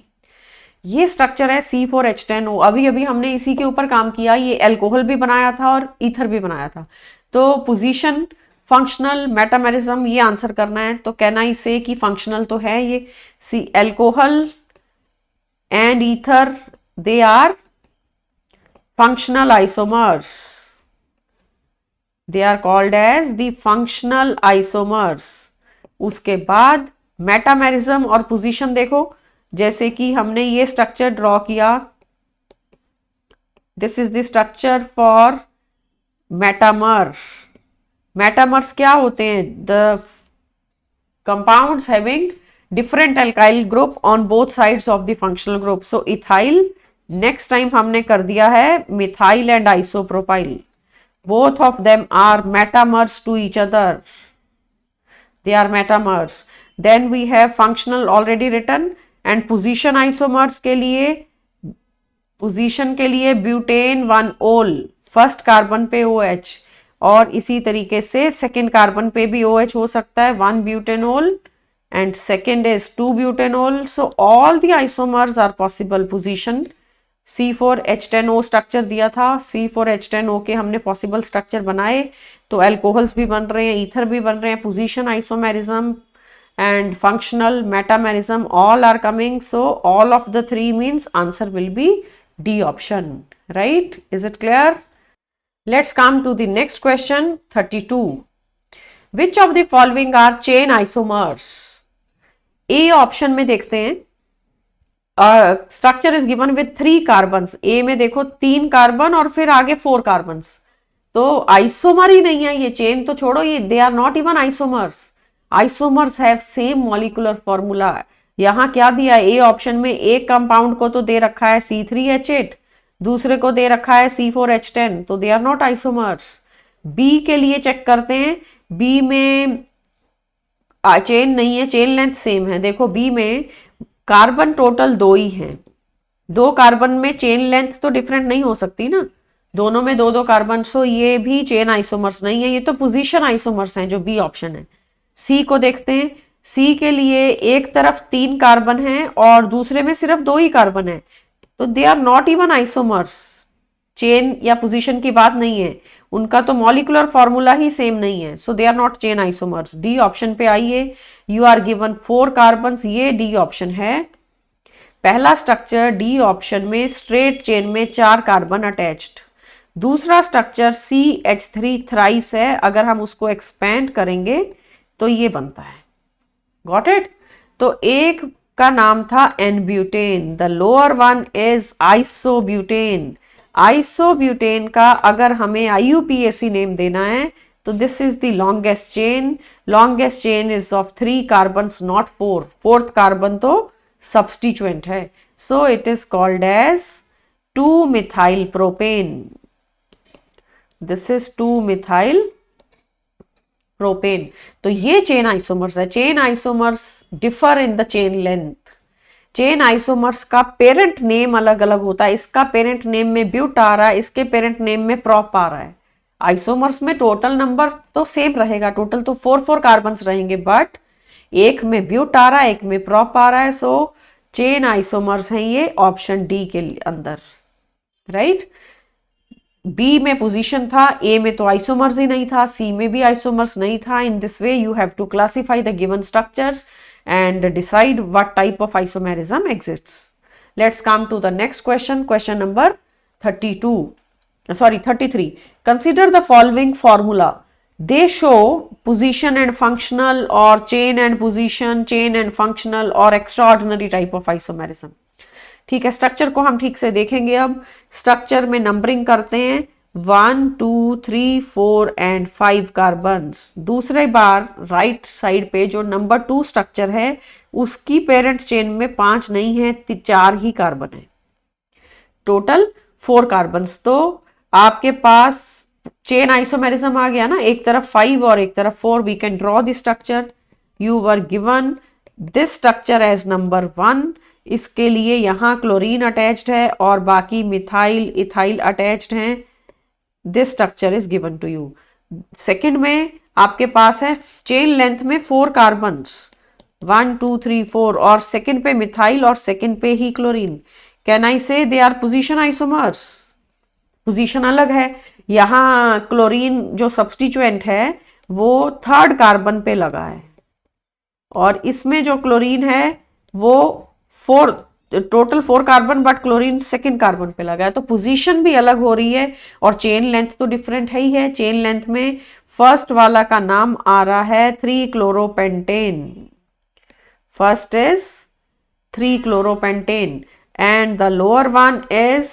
S1: ये structure है C4H10O. अभी अभी हमने इसी के ऊपर काम किया. ये एल्कोहल भी बनाया था और ईथर भी बनाया था. तो पोजीशन, फंक्शनल, मेटामेरिज्म ये आंसर करना है. तो कैन आई से कि फंक्शनल तो है ये. Alcohol and ether they are functional isomers. They are called as the functional isomers. उसके बाद मेटामेरिज्म और पोजीशन देखो, जैसे कि हमने ये स्ट्रक्चर ड्रॉ किया. This is the structure for metamer. Metamers क्या होते हैं? The compounds having different alkyl group on both sides of the functional group. So ethyl, next time हमने कर दिया है methyl and isopropyl. Both of them are metamers to each other. They are metamers. Then we have functional already written. And position isomers के लिए, position के लिए butane 1-ol, first carbon पे OH, और इसी तरीके से सेकेंड कार्बन पे भी OH हो सकता है. 1-butanol and second is 2-butanol. So all the isomers are possible. Position C4H10O structure दिया था. C4H10O के हमने पॉसिबल स्ट्रक्चर बनाए. तो एल्कोहल्स भी बन रहे हैं, ईथर भी बन रहे हैं. Position isomerism and functional metamerism all are coming. So all of the three means answer will be D option, right? Is it clear? Let's come to the next question, 32. Which of the following are chain isomers? A option में देखते हैं. Structure is given with 3 carbons. A में देखो 3 carbon और फिर आगे 4 carbons. तो isomer ही नहीं है ये. चेन तो छोड़ो, ये they are not even isomers. Isomers have same molecular formula. यहां क्या दिया है? ए ऑप्शन में एक कंपाउंड को तो दे रखा है C3H8, दूसरे को दे रखा है C4H10. तो they are not isomers. B के लिए चेक करते हैं. बी में चेन नहीं है, चेन लेंथ सेम है. देखो बी में कार्बन टोटल 2 ही हैं. 2 कार्बन में चेन लेंथ तो डिफरेंट नहीं हो सकती ना. दोनों में 2-2 कार्बन. सो ये भी चेन आइसोमर्स नहीं है. ये तो पोजीशन आइसोमर्स हैं जो बी ऑप्शन है. सी को देखते हैं. सी के लिए एक तरफ 3 कार्बन है और दूसरे में सिर्फ 2 ही कार्बन है. तो they are not even isomers. Chain या पोजीशन की बात नहीं है. उनका तो मॉलिक्यूलर फॉर्मूला ही सेम नहीं है. So they are not chain isomers. D option पे आइए. You are given 4 carbons. ये डी ऑप्शन है. पहला स्ट्रक्चर डी ऑप्शन में स्ट्रेट चेन में 4 कार्बन अटैच्ड. दूसरा स्ट्रक्चर CH3 थ्राइस है. अगर हम उसको एक्सपेंड करेंगे तो ये बनता है. Got it? तो एक का नाम था n butane. The lower one is isobutane. Isobutane का अगर हमें IUPAC नेम देना है तो this is the longest chain. Longest chain is of 3 carbons not 4. 4th carbon तो सब्स्टिट्यूएंट है. So it is called as 2-methyl propane. This is 2-methyl propane. तो ये चेन आइसोमर्स है. Chain isomers differ in the chain length. Chain isomers का parent name अलग अलग होता है. इसका पेरेंट नेम में ब्यूट आ रहा है, इसके पेरेंट नेम में प्रॉप आ रहा है. आइसोमर्स में टोटल नंबर तो सेम रहेगा. टोटल तो 4 कार्बन्स रहेंगे. बट एक में ब्यूट आ रहा है, एक में प्रॉप आ रहा है. सो चेन आइसोमर्स हैं ये ऑप्शन डी के अंदर. राइट? बी में पोजीशन था, ए में तो आइसोमर्स ही नहीं था, सी में भी आइसोमर्स नहीं था. In this way you have to classify the given structures and decide what type of isomerism exists. Let's come to the next question. Question number 33. Consider the following formula. They show position and functional or chain and position, chain and functional or extraordinary type of isomerism. ठीक है, structure को हम ठीक से देखेंगे. अब structure में numbering करते हैं. 1 2 3 4 एंड 5 कार्बन्स। दूसरे बार राइट साइड पे जो नंबर 2 स्ट्रक्चर है उसकी पेरेंट चेन में 5 नहीं है, 4 ही कार्बन है, टोटल 4 कार्बन्स। तो आपके पास चेन आइसोमेरिज्म आ गया ना, एक तरफ 5 और एक तरफ 4। We can draw the structure. You were given this structure as number 1। इसके लिए यहाँ क्लोरीन अटैच्ड है और बाकी मिथाइल इथाइल अटैच्ड हैं। This structure is given to you. Second में आपके पास है चेन लेंथ में 4 कार्बन्स, 1 2 3 4, और सेकेंड पे मिथाइल और सेकेंड पे ही chlorine. Can I say they are position isomers? Position अलग है। यहाँ क्लोरीन जो सब्स्टिट्यूएंट है वो 3rd कार्बन पे लगा है और इसमें जो क्लोरीन है वो 4, total 4 carbon, but chlorine 2nd carbon पे लगा है, तो पोजीशन भी अलग हो रही है और चेन लेंथ तो डिफरेंट है ही है। चेन लेंथ में फर्स्ट वाला का नाम आ रहा है three chloropentane. First is three chloropentane and the lower one is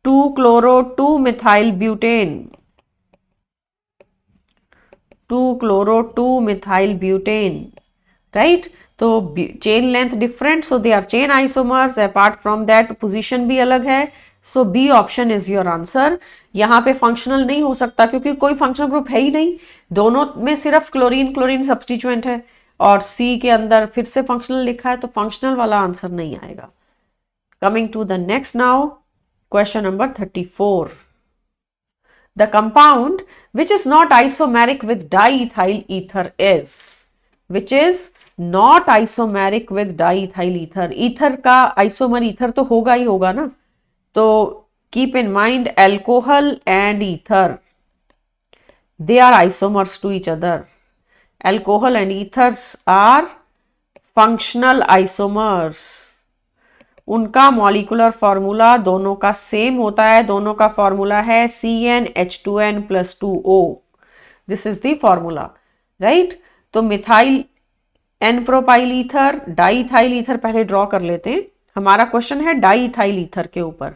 S1: 2-chloro-2-methyl-butane। 2-chloro-2-methyl-butane, right. तो chain length different, so they are chain isomers. Apart from that position भी अलग है, so B option is your answer. यहाँ पे फंक्शनल नहीं हो सकता क्योंकि कोई फंक्शनल ग्रुप है ही नहीं, दोनों में सिर्फ क्लोरीन क्लोरीन सब्स्टिट्यूएंट है और सी के अंदर फिर से फंक्शनल लिखा है, तो फंक्शनल वाला आंसर नहीं आएगा। Coming to the next now, question number 34. The compound which is not isomeric with diethyl ether is, which is not isomeric with diethyl ether. Ether का isomer ether तो होगा ही होगा ना, तो keep in mind alcohol and ether, they are isomers to each other. Alcohol and ethers are functional isomers. उनका molecular formula दोनों का same होता है, दोनों का फॉर्मूला है CnH2n+2O। This is the formula, right. तो methyl n propyl ether, diethyl ether पहले ड्रॉ कर लेते हैं। हमारा क्वेश्चन है डाईथाइल ईथर के ऊपर।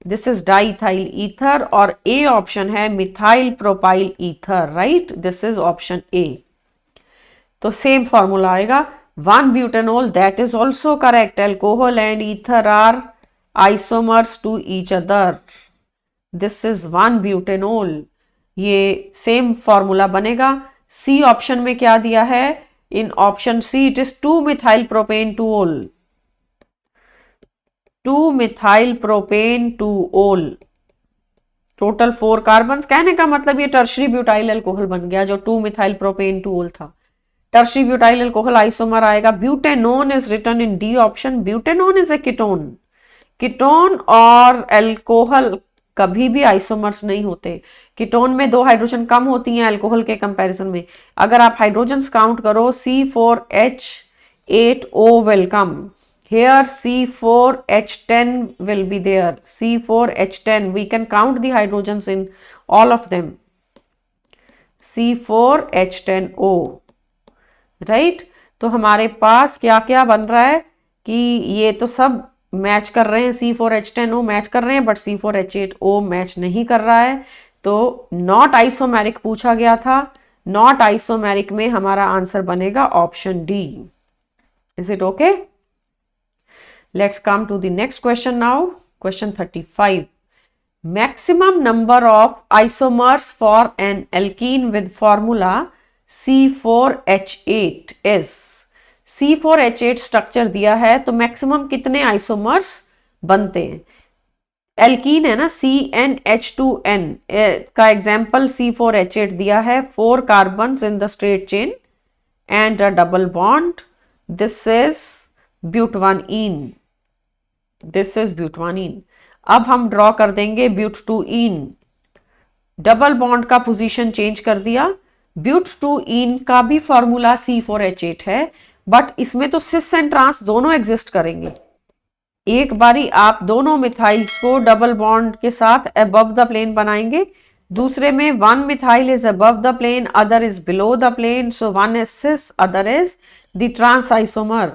S1: दिस इज डाईथाइल ईथर और ए ऑप्शन है methyl propyl ether, right. This is option A. तो सेम फॉर्मूला आएगा 1-butanol, that is also correct. Alcohol and ether are isomers to each other. This is 1-butanol. ये same formula बनेगा। C option में क्या दिया है? In option C it is 2-methylpropane-2-ol। 2-methylpropane-2-ol, total 4 carbon. कहने का मतलब ये टर्शरी ब्यूटाइल अल्कोहल बन गया जो 2-methylpropane-2-ol था। टर्शरी ब्यूटाइल अल्कोहल आइसोमर आएगा। Butanone is written in D option. Butanone is a ketone. Ketone और अल्कोहल कभी भी आइसोमर्स नहीं होते। कीटोन में 2 हाइड्रोजन कम होती हैं अल्कोहल के कंपैरिजन में। अगर आप हाइड्रोजन्स काउंट करो, C4H8O will come here, C4H10 will be there, C4H10, we can count the hydrogens in all of them, C4H10O, right. तो हमारे पास क्या क्या बन रहा है कि ये तो सब मैच कर रहे हैं, C4H10O मैच कर रहे हैं बट C4H8O मैच नहीं कर रहा है। तो नॉट आइसोमेरिक पूछा गया था, नॉट आइसोमेरिक में हमारा आंसर बनेगा option D. Is it okay? Let's come to the next question now, question 35। Maximum number of isomers for an alkene with formula C4H8 is, C4H8 structure दिया है तो maximum कितने आइसोमर्स बनते हैं? Alkene है ना, CnH2n का एग्जाम्पल C4H8 दिया है, 4 carbons in the straight chain and a double bond. This is but one ene, this is but one ene. अब हम ड्रॉ कर देंगे ब्यूट-2-ईन। डबल बॉन्ड का पोजीशन चेंज कर दिया। ब्यूट-2-ईन का भी फॉर्मूला C4H8 है बट इसमें तो सिस एंड ट्रांस दोनों एग्जिस्ट करेंगे। एक बारी आप दोनों मिथाइल्स को डबल बॉन्ड के साथ अबव द प्लेन बनाएंगे, दूसरे में 1 methyl is above the plane, other is below the plane, so 1 is cis, other is the trans isomer.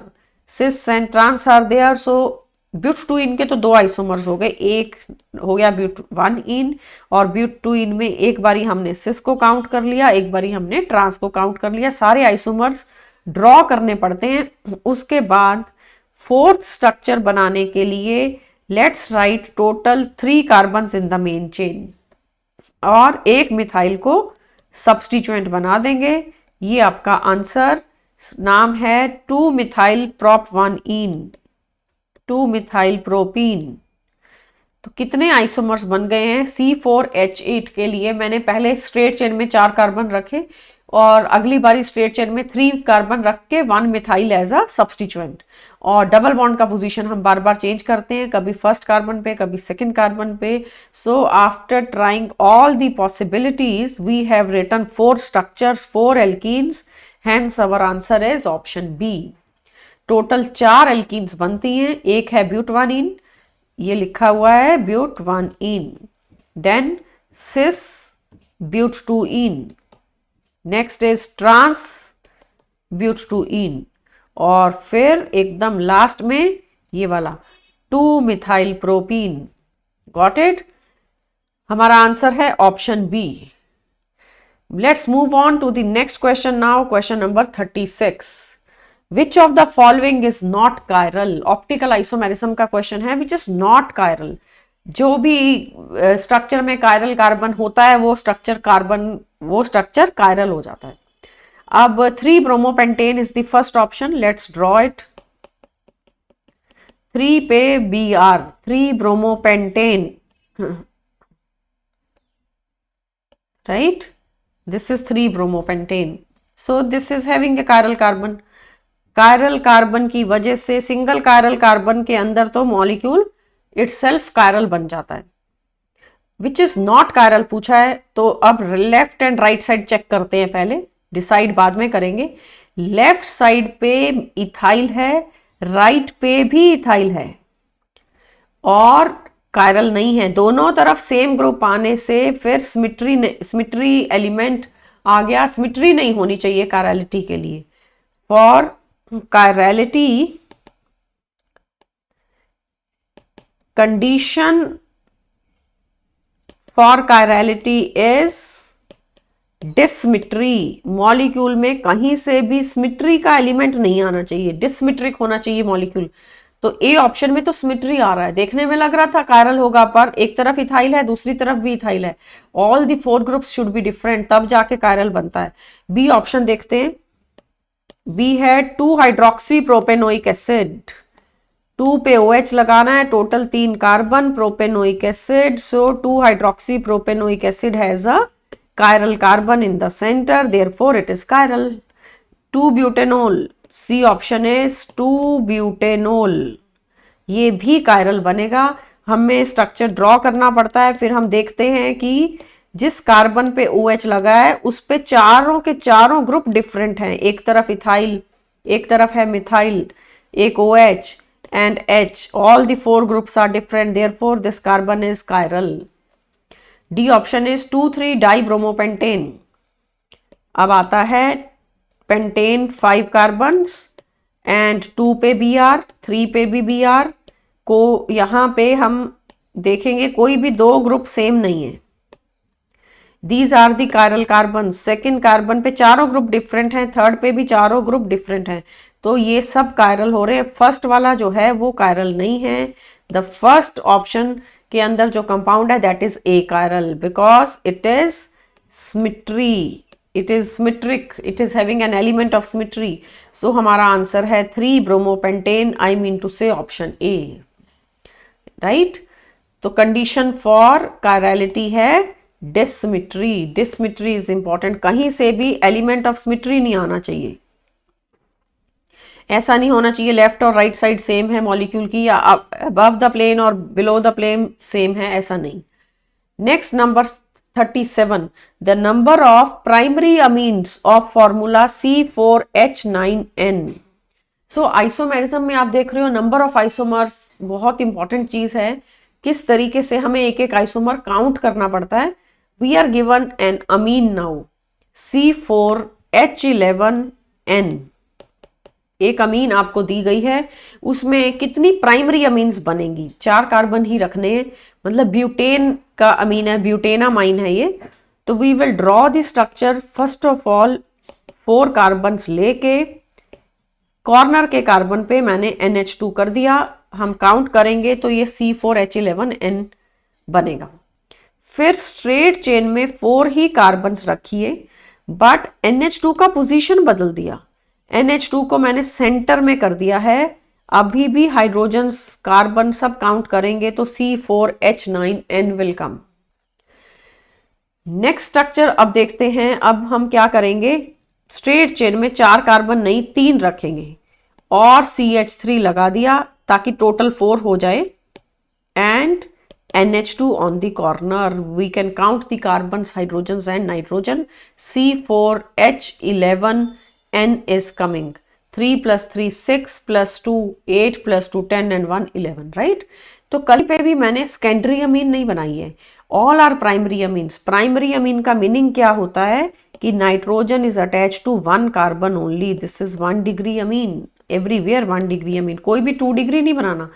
S1: Cis and trans are there, so but 2 ene के तो 2 isomers हो गए, एक हो गया ब्यूट 1 इन, और ब्यूट 2 इन में एक बारी हमने सिस को काउंट कर लिया, एक बारी हमने ट्रांस को काउंट कर लिया। सारे आइसोमर्स ड्रॉ करने पड़ते हैं। उसके बाद फोर्थ स्ट्रक्चर बनाने के लिए let's write total 3 carbons in the main chain, और एक मिथाइल को सब्स्टिट्यूएंट बना देंगे। ये आपका आंसर नाम है 2 मिथाइल प्रोप 1 इन, 2 मिथाइल प्रोपीन। तो कितने आइसोमर्स बन गए हैं? C4H8 के लिए मैंने पहले स्ट्रेट चेन में 4 कार्बन रखे, और अगली बारी स्ट्रेट चेन में 3 कार्बन रख के 1 मिथाइल एज अ सब्स्टिट्यूएंट। और डबल बॉन्ड का पोजीशन हम बार बार चेंज करते हैं, कभी फर्स्ट कार्बन पे, कभी सेकंड कार्बन पे। So after trying all the possibilities we have written 4 structures, 4 alkenes, hence our answer is option B. Total 4 alkenes बनती हैं। एक है ब्यूट 1 इन, ये लिखा हुआ है but 1 ene, then cis but 2 ene, next is trans but 2 ene, और फिर एकदम लास्ट में ये वाला 2 मिथाइल प्रोपीन। Got it? हमारा आंसर है option B. Let's move on to the next question now, question number 36। Which of the following is not chiral? Optical isomerism का question है, विच इज नॉट कायरल। जो भी structure में chiral carbon होता है वो स्ट्रक्चर कायरल हो जाता है। अब 3 bromopentane is the first option, let's draw it. 3 पे Br, 3 bromopentane, right? This is 3 bromopentane. So this is having a chiral carbon. Chiral carbon की वजह से सिंगल chiral कार्बन के अंदर तो मॉलिक्यूल इटसेल्फ chiral बन जाता है। विच इज नॉट chiral पूछा है, तो अब left and right side check करते हैं, पहले डिसाइड बाद में करेंगे। लेफ्ट साइड पे इथाइल है, राइट पे भी इथाइल है, और कायरल नहीं है। दोनों तरफ सेम ग्रुप आने से फिर सिमेट्री एलिमेंट आ गया। सिमेट्री नहीं होनी चाहिए कायरलिटी के लिए। For chirality condition for chirality is dissymmetry. Molecule में कहीं से भी सिमेट्री का एलिमेंट नहीं आना चाहिए, डिसमिट्रिक होना चाहिए मॉलिक्यूल। तो ए ऑप्शन में तो सिमेट्री आ रहा है, देखने में लग रहा था कायरल होगा, पर एक तरफ इथाइल है, दूसरी तरफ भी इथाइल है। All the 4 groups should be different, तब जाके कायरल बनता है। बी ऑप्शन देखते हैं। बी है 2 हाइड्रोक्सी प्रोपेनोइक एसिड। 2 पे OH लगाना है, total 3 carbon, propanoic acid. So 2 hydroxy propanoic acid has a chiral carbon in the center, therefore it is chiral. 2-butanol, C option is 2-butanol, ये भी chiral बनेगा। हमें स्ट्रक्चर ड्रॉ करना पड़ता है, फिर हम देखते हैं कि जिस कार्बन पे OH लगा है उस पे चारों के चारों ग्रुप डिफरेंट हैं। एक तरफ इथाइल, एक तरफ है मिथाइल, एक OH and H, all the 4 groups are different, therefore this carbon is chiral. D option is 2,3 डाइब्रोमोपेंटेन। अब आता है पेंटेन 5 कार्बन्स एंड 2 पे Br, 3 पे भी Br को यहाँ पे हम देखेंगे कोई भी 2 ग्रुप सेम नहीं है। These are the chiral carbon. Second carbon पे चारों ग्रुप डिफरेंट हैं, थर्ड पे भी चारों ग्रुप डिफरेंट हैं, तो ये सब कायरल हो रहे हैं। फर्स्ट वाला जो है वो कायरल नहीं है। द फर्स्ट ऑप्शन के अंदर जो कंपाउंड है that is a chiral, because it is symmetry, it is symmetric, it is having an element of symmetry. So हमारा आंसर है 3 bromopentane, I mean to say option A, right. तो condition for chirality है dissymmetry. डिससिमेट्री is important, कहीं से भी element of symmetry नहीं आना चाहिए। ऐसा नहीं होना चाहिए लेफ्ट और राइट साइड सेम है मॉलिक्यूल की, या अबव द प्लेन और बिलो द प्लेन सेम है, ऐसा नहीं। Next number 37, the number of primary amines of formula C4H9N। So isomerism में आप देख रहे हो नंबर ऑफ आइसोमर्स बहुत इंपॉर्टेंट चीज है, किस तरीके से हमें एक एक आइसोमर काउंट करना पड़ता है। We are given an amine now C4H11N, एक अमीन आपको दी गई है, उसमें कितनी प्राइमरी अमीन्स बनेंगी, 4 कार्बन ही रखने हैं, मतलब ब्यूटेन का अमीन है, ब्यूटेनामाइन है ये। तो we will draw the structure. First of all 4 carbons लेके कॉर्नर के कार्बन पे मैंने NH2 कर दिया। हम काउंट करेंगे तो ये C4H11N बनेगा। फिर स्ट्रेट चेन में 4 ही कार्बन्स रखिए, बट NH2 का पोजीशन बदल दिया। NH2 को मैंने सेंटर में कर दिया है। अभी भी हाइड्रोजन कार्बन सब काउंट करेंगे तो C4H9N will come. Next structure अब देखते हैं। अब हम क्या करेंगे, स्ट्रेट चेन में 4 कार्बन नहीं 3 रखेंगे और CH3 लगा दिया ताकि टोटल 4 हो जाए, and NH2 on the corner. We can count the carbons, hydrogens and nitrogen. C4H11N is coming. 3 plus 3 6 plus 2 8 plus 2 10 and 1 11, right? तो कहीं पे भी मैंने सेकेंडरी अमीन नहीं बनाई है, all are primary amines. Primary amine का मीनिंग क्या होता है कि nitrogen is attach to 1 carbon only. This is 1 degree amine, everywhere 1 degree amine, कोई भी 2 डिग्री नहीं बनाना।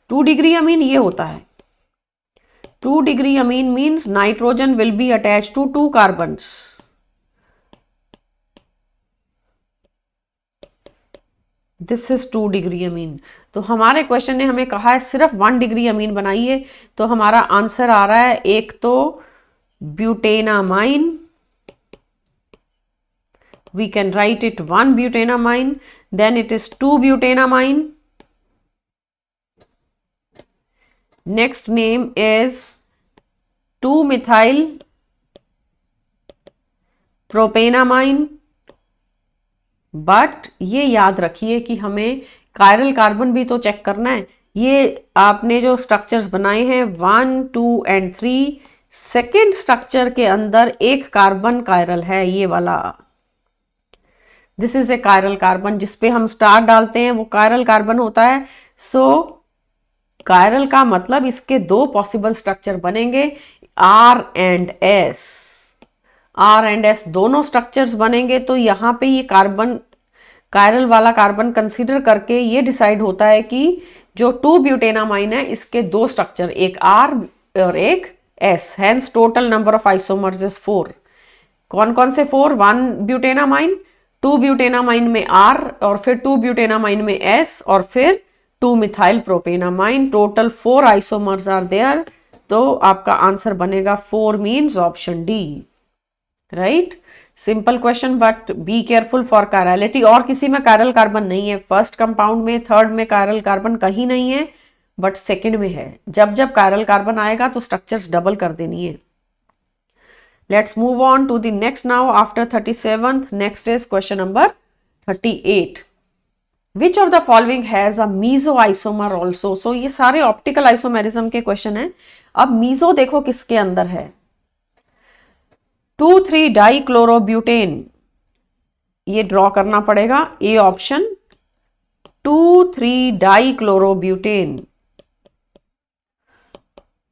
S1: 2 डिग्री अमीन ये होता है। 2 degree amine means nitrogen will be attached to 2 carbons. This is 2 degree amine. तो हमारे क्वेश्चन ने हमें कहा है सिर्फ 1 डिग्री अमीन बनाइए, तो हमारा आंसर आ रहा है एक तो ब्यूटेनामाइन, we can write it 1 butanamine, then it is 2 butanamine. Next name is 2-methyl propanamine. But ये याद रखिए कि हमें कायरल कार्बन भी तो चेक करना है। ये आपने जो स्ट्रक्चर्स बनाए हैं 1 2 एंड 3, सेकेंड स्ट्रक्चर के अंदर एक कार्बन कायरल है, ये वाला। This is a chiral carbon, जिसपे हम स्टार डालते हैं वो कायरल कार्बन होता है। सो कायरल का मतलब इसके 2 पॉसिबल स्ट्रक्चर बनेंगे, R and S। R and S दोनों स्ट्रक्चर्स बनेंगे। तो यहाँ पे ये कार्बन, कायरल वाला कार्बन कंसीडर करके ये डिसाइड होता है कि जो 2 ब्यूटेनामाइन है इसके 2 स्ट्रक्चर, एक R और एक S। Hence total number of isomers is 4। कौन कौन से 4? 1 ब्यूटेनामाइन, 2 ब्यूटेनामाइन में R, और फिर 2 ब्यूटेनामाइन में S, और फिर 2 methyl propanamine. Total 4 isomers are there. तो आपका आंसर बनेगा 4 means option D, right. Simple question, but be careful for chirality. और किसी में कायरल कार्बन नहीं है, फर्स्ट कंपाउंड में, थर्ड में कायरल कार्बन कहीं नहीं है, बट सेकंड में है। जब जब कायरल कार्बन आएगा तो स्ट्रक्चर्स डबल कर देनी है। Let's move on to the next now after 37th। Next is question number 38। Which of the following has a meso isomer also? So ये सारे ऑप्टिकल आइसोमेरिज्म के क्वेश्चन हैं। अब मीजो देखो किसके अंदर है, 2,3 डाइक्लोरोब्यूटेन, ये ड्रॉ करना पड़ेगा। A option 2,3 dichlorobutane.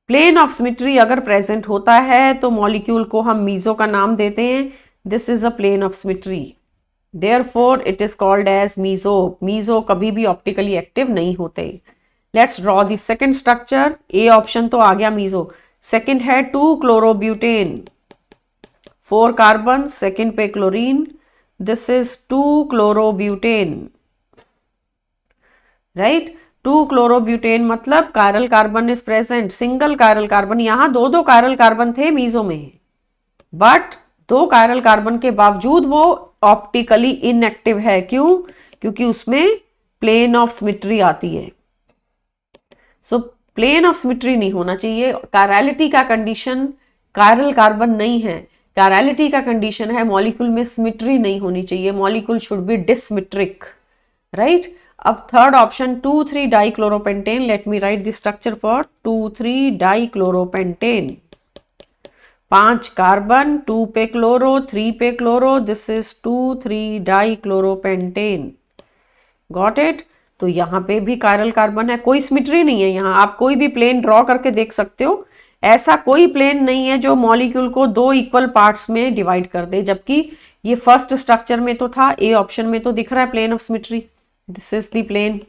S1: Plane of symmetry अगर प्रेजेंट होता है तो मॉलिक्यूल को हम मीजो का नाम देते हैं। This is a plane of symmetry, Therefore, it is called as meso. Meso कभी भी ऑप्टिकली एक्टिव नहीं होते। Let's draw the second structure. A option तो आ गया meso। सेकेंड है 2 क्लोरोब्यूटेन, 4 कार्बन, सेकेंड पे chlorine. This is 2 chlorobutane, right. 2 chlorobutane मतलब chiral carbon is present, single chiral carbon. यहां 2 कायरल कार्बन थे मीजो में, बट 2 कायरल कार्बन के बावजूद वो ऑप्टिकली इनएक्टिव है। क्यों? क्योंकि उसमें प्लेन ऑफ सिमेट्री आती है। सो प्लेन ऑफ सिमेट्री नहीं होना चाहिए। कायरलिटी का कंडीशन कायरल कार्बन नहीं है, कायरलिटी का कंडीशन है मॉलिक्यूल में सिमेट्री नहीं होनी चाहिए, molecule should be dissymmetric, right. अब third option 2,3 dichloropentane. Let me write the structure for 2,3 dichloropentane. 5 carbon, 2 पे क्लोरो, 3 पे chloro. This is 2,3 dichloropentane. Got it. तो यहाँ पे भी कायरल कार्बन है, कोई सिमेट्री नहीं है। यहाँ आप कोई भी प्लेन ड्रॉ करके देख सकते हो, ऐसा कोई प्लेन नहीं है जो मॉलिक्यूल को 2 इक्वल पार्ट्स में डिवाइड कर दे, जबकि ये फर्स्ट स्ट्रक्चर में तो था। ए ऑप्शन में तो दिख रहा है plane of symmetry, This is the plane.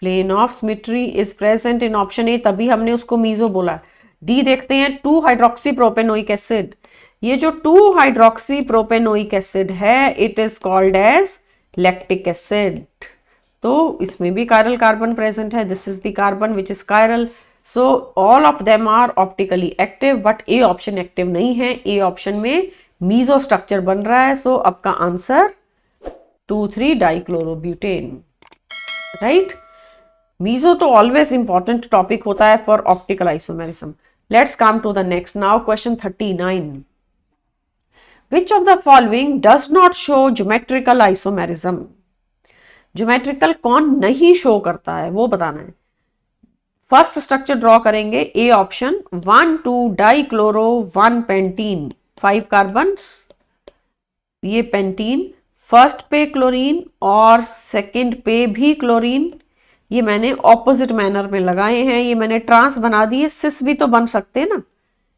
S1: Plane of symmetry is present in option A, तभी हमने उसको मीजो बोला. डी देखते हैं, 2 हाइड्रोक्सी प्रोपेनोइक एसिड. ये जो 2 हाइड्रोक्सी प्रोपेनोइक एसिड है, it is called as lactic acid. तो इसमें भी कायरल कार्बन प्रेजेंट है. This is the carbon which is chiral. So all of them are optically active, but A option active नहीं है. A option में meso structure बन रहा है. सो आपका आंसर 2,3 डाइक्लोरोब्यूटेन. राइट. मीजो तो ऑलवेज इंपॉर्टेंट टॉपिक होता है for optical isomerism. Let's come to the next now. Question 39. Which of the following does not show geometrical isomerism? Geometrical कौन नहीं शो करता है वो बताना है. फर्स्ट स्ट्रक्चर ड्रॉ करेंगे. A option 1,2 dichloro 1 pentene, 5 carbons. ये पेंटीन फर्स्ट पे क्लोरीन और सेकंड पे भी क्लोरीन. ये मैंने ऑपोजिट मैनर में लगाए हैं. ये मैंने ट्रांस बना दिए. सिस भी तो बन सकते हैं ना,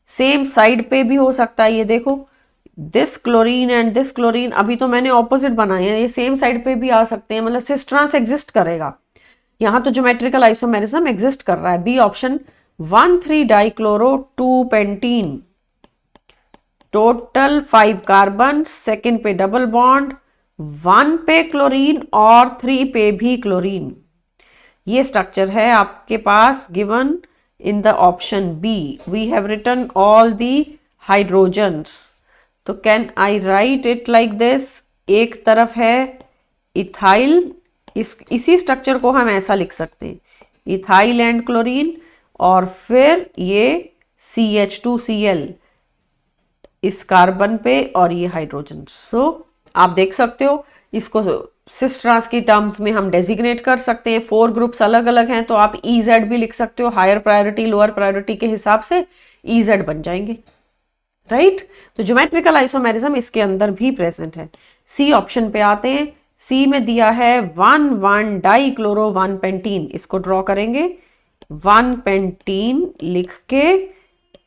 S1: सेम साइड पे भी हो सकता है. ये देखो, this chlorine and this chlorine, अभी तो मैंने ऑपोजिट बनाए हैं. ये सेम साइड पे भी आ सकते हैं, मतलब सिस ट्रांस एग्जिस्ट करेगा. यहां तो ज्योमेट्रिकल आइसोमेरिज्म एग्जिस्ट कर रहा है. B option 1,3 dichloro 2 pentene, total 5 carbon. Second पे डबल बॉन्ड, 1 पे क्लोरीन और 3 पे भी क्लोरीन. ये स्ट्रक्चर है आपके पास given in the option B. We have written all the hydrogens. तो can I write it like this. एक तरफ है इथाइल, इसी स्ट्रक्चर को हम ऐसा लिख सकते हैं, इथाइल एंड क्लोरीन, और फिर ये CH2Cl इस कार्बन पे और ये हाइड्रोजन. सो आप देख सकते हो इसको सिस ट्रांस की टर्म्स में हम डेजिग्नेट कर सकते हैं. 4 ग्रुप्स अलग अलग हैं, तो आप EZ भी लिख सकते हो. हायर प्रायोरिटी लोअर प्रायोरिटी के हिसाब से EZ बन जाएंगे. राइट. तो ज्योमेट्रिकल आइसोमेरिज्म इसके अंदर भी प्रेजेंट है. सी ऑप्शन पे आते हैं. सी में दिया है 1,1 डाइक्लोरो 1 पेंटीन. इसको ड्रॉ करेंगे. 1 पेंटीन लिख के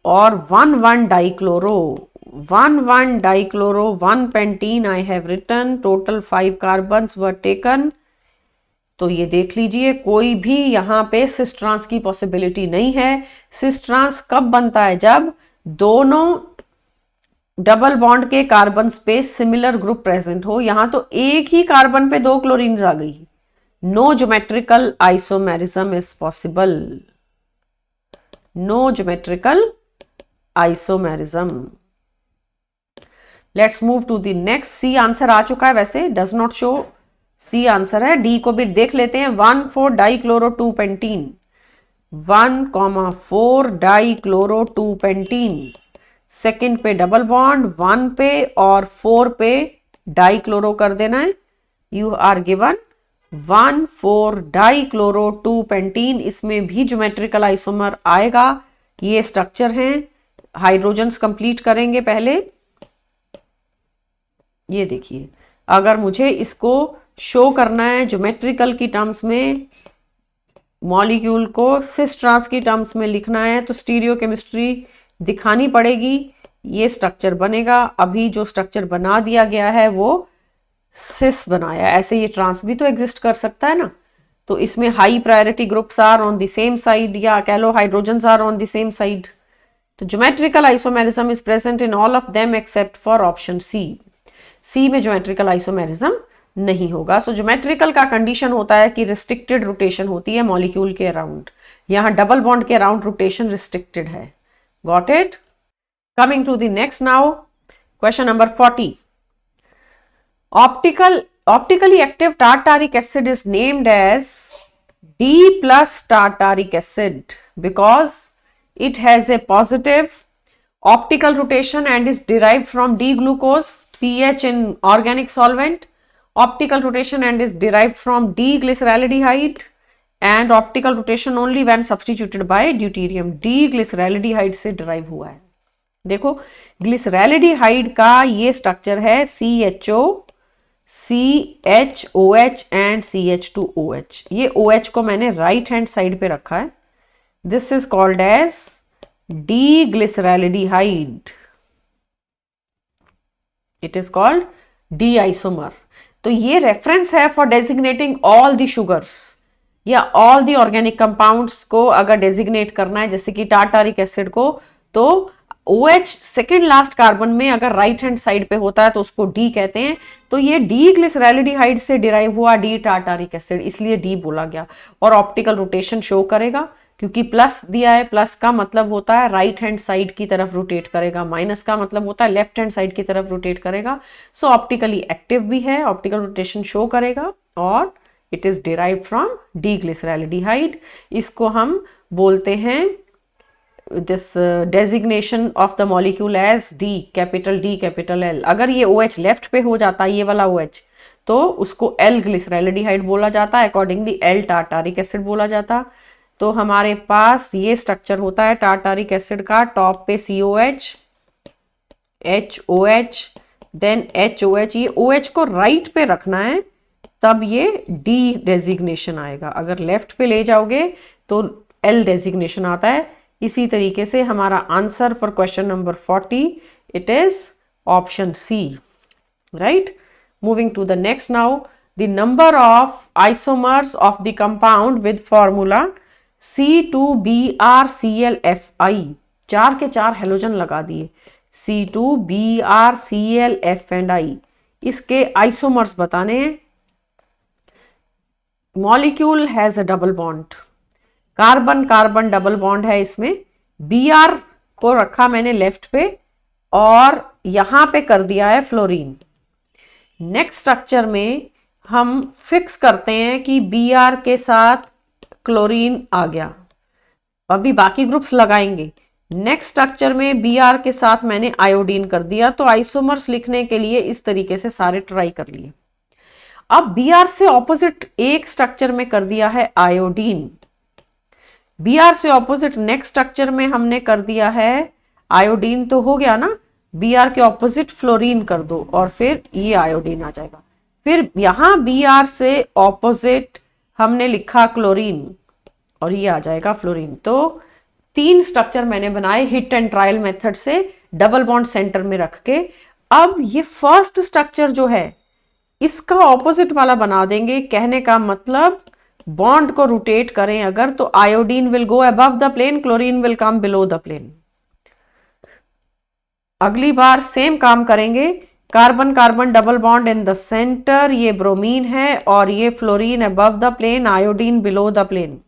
S1: और 1,1 dichloro 1,1 dichloro 1 pentene I have written. Total 5 carbons were taken. तो ये देख लीजिए, कोई भी यहाँ पे सिस ट्रांस की पॉसिबिलिटी नहीं है. सिस ट्रांस कब बनता है? जब दोनों डबल बॉन्ड के कार्बन पे सिमिलर ग्रुप प्रेजेंट हो. यहां तो एक ही कार्बन पे 2 क्लोरीन्स आ गई. No geometrical isomerism is possible. No geometrical isomerism. Let's move to the next. C answer आ चुका है वैसे, does not show. C answer है. डी को भी देख लेते हैं. 1,4 dichloro 2 pentene, 1,4 dichloro 2 pentene. Second पे डबल बॉन्ड, 1 पे और 4 पे डाइक्लोरो कर देना है. You are given 1,4 dichloro 2 pentene. इसमें भी ज्योमेट्रिकल आइसोमर आएगा. ये स्ट्रक्चर हैं. हाइड्रोजन्स कंप्लीट करेंगे पहले. ये देखिए, अगर मुझे इसको शो करना है ज्योमेट्रिकल की टर्म्स में, मॉलिक्यूल को सिस ट्रांस की टर्म्स में लिखना है, तो स्टीरियोकेमिस्ट्री दिखानी पड़ेगी. ये स्ट्रक्चर बनेगा. अभी जो स्ट्रक्चर बना दिया गया है वो सिस बनाया. ऐसे ये ट्रांस भी तो एग्जिस्ट कर सकता है ना. तो इसमें high priority groups are on the same side, या कह लो hydrogens are on the same side. तो geometrical isomerism is present in all of them except for option C. C में ज्योमेट्रिकल आइसोमेरिज्म नहीं होगा. सो ज्योमेट्रिकल का कंडीशन होता है कि रिस्ट्रिक्टेड रोटेशन होती है मॉलिक्यूल के अराउंड. यहाँ डबल बॉन्ड के अराउंड रोटेशन रिस्ट्रिक्टेड है. Got it? Coming to the next now. Question number 40. Optically active tartaric acid is named as D plus tartaric acid because it has a positive optical rotation and is derived from D-glucose, pH in organic solvent, optical rotation and is derived from D-glyceraldehyde, and optical rotation only when substituted by deuterium. D-glyceraldehyde से derive हुआ है. देखो, ग्लिसरैल्डिहाइड का ये structure है CHO, CHOH and CH2OH. ये OH को मैंने राइट हैंड साइड पे रखा है. This is called as D-glyceraldehyde. It is called D isomer. तो ये रेफरेंस है for designating all the sugars या ऑल द ऑर्गेनिक कंपाउंड्स को अगर डेजिग्नेट करना है, जैसे कि टार्टारिक एसिड को, तो OH सेकेंड लास्ट कार्बन में अगर राइट हैंड साइड पे होता है तो उसको D कहते हैं। तो ये डी ग्लिसरैल्डिहाइड से डिराइव हुआ डी टार्टारिक एसिड, इसलिए D बोला गया। और ऑप्टिकल रोटेशन शो करेगा, क्योंकि प्लस दिया है, प्लस का मतलब होता है राइट हैंड साइड की तरफ रोटेट करेगा, माइनस का मतलब होता है लेफ्ट हैंड साइड की तरफ रोटेट करेगा। सो ऑप्टिकली एक्टिव भी है, ऑप्टिकल रोटेशन शो करेगा, और it is derived from D glyceraldehyde. इसको हम बोलते हैं this designation of the molecule as D, capital D capital L। अगर ये OH लेफ्ट पे हो जाता है, ये वाला OH, तो उसको L ग्लिसरैल्डिहाइड बोला जाता है, अकॉर्डिंगली L टार्टारिक एसिड बोला जाता। तो हमारे पास ये स्ट्रक्चर होता है टार्टारिक एसिड का, टॉप पे COH, HOH, देन HOH। ये OH को राइट पे रखना है, तब ये D डेजिग्नेशन आएगा। अगर लेफ्ट पे ले जाओगे तो L डेजिग्नेशन आता है। इसी तरीके से हमारा answer for question number 40 it is option C, right. Moving to the next now, the number of isomers of the compound with formula C2BrClFi। 4 के 4 हेलोजन लगा दिए, C2BrClF एंड I। इसके आइसोमर्स बताने हैं। Molecule has a double bond, carbon carbon double bond है इसमें। Br को रखा मैंने लेफ्ट पे और यहां पे कर दिया है फ्लोरीन। नेक्स्ट स्ट्रक्चर में हम फिक्स करते हैं कि Br के साथ क्लोरीन आ गया, अभी बाकी ग्रुप्स लगाएंगे। नेक्स्ट स्ट्रक्चर में Br के साथ मैंने आयोडीन कर दिया। तो आइसोमर्स लिखने के लिए इस तरीके से सारे ट्राई कर लिए। अब Br से ऑपोजिट एक स्ट्रक्चर में कर दिया है आयोडीन, Br से ऑपोजिट नेक्स्ट स्ट्रक्चर में हमने कर दिया है आयोडीन, तो हो गया ना। Br के ऑपोजिट फ्लोरीन कर दो और फिर ये आयोडीन आ जाएगा। फिर यहां Br से ऑपोजिट हमने लिखा क्लोरीन और ये आ जाएगा फ्लोरीन। तो 3 स्ट्रक्चर मैंने बनाए हिट एंड ट्रायल मेथड से, डबल बॉन्ड सेंटर में रख के। अब ये फर्स्ट स्ट्रक्चर जो है इसका ऑपोजिट वाला बना देंगे। कहने का मतलब बॉन्ड को रोटेट करें अगर, तो iodine will go above the plane, chlorine will come below the plane. अगली बार सेम काम करेंगे। Carbon carbon double bond in the centre, ये ब्रोमीन है और ये fluorine above the plane, iodine below the plane.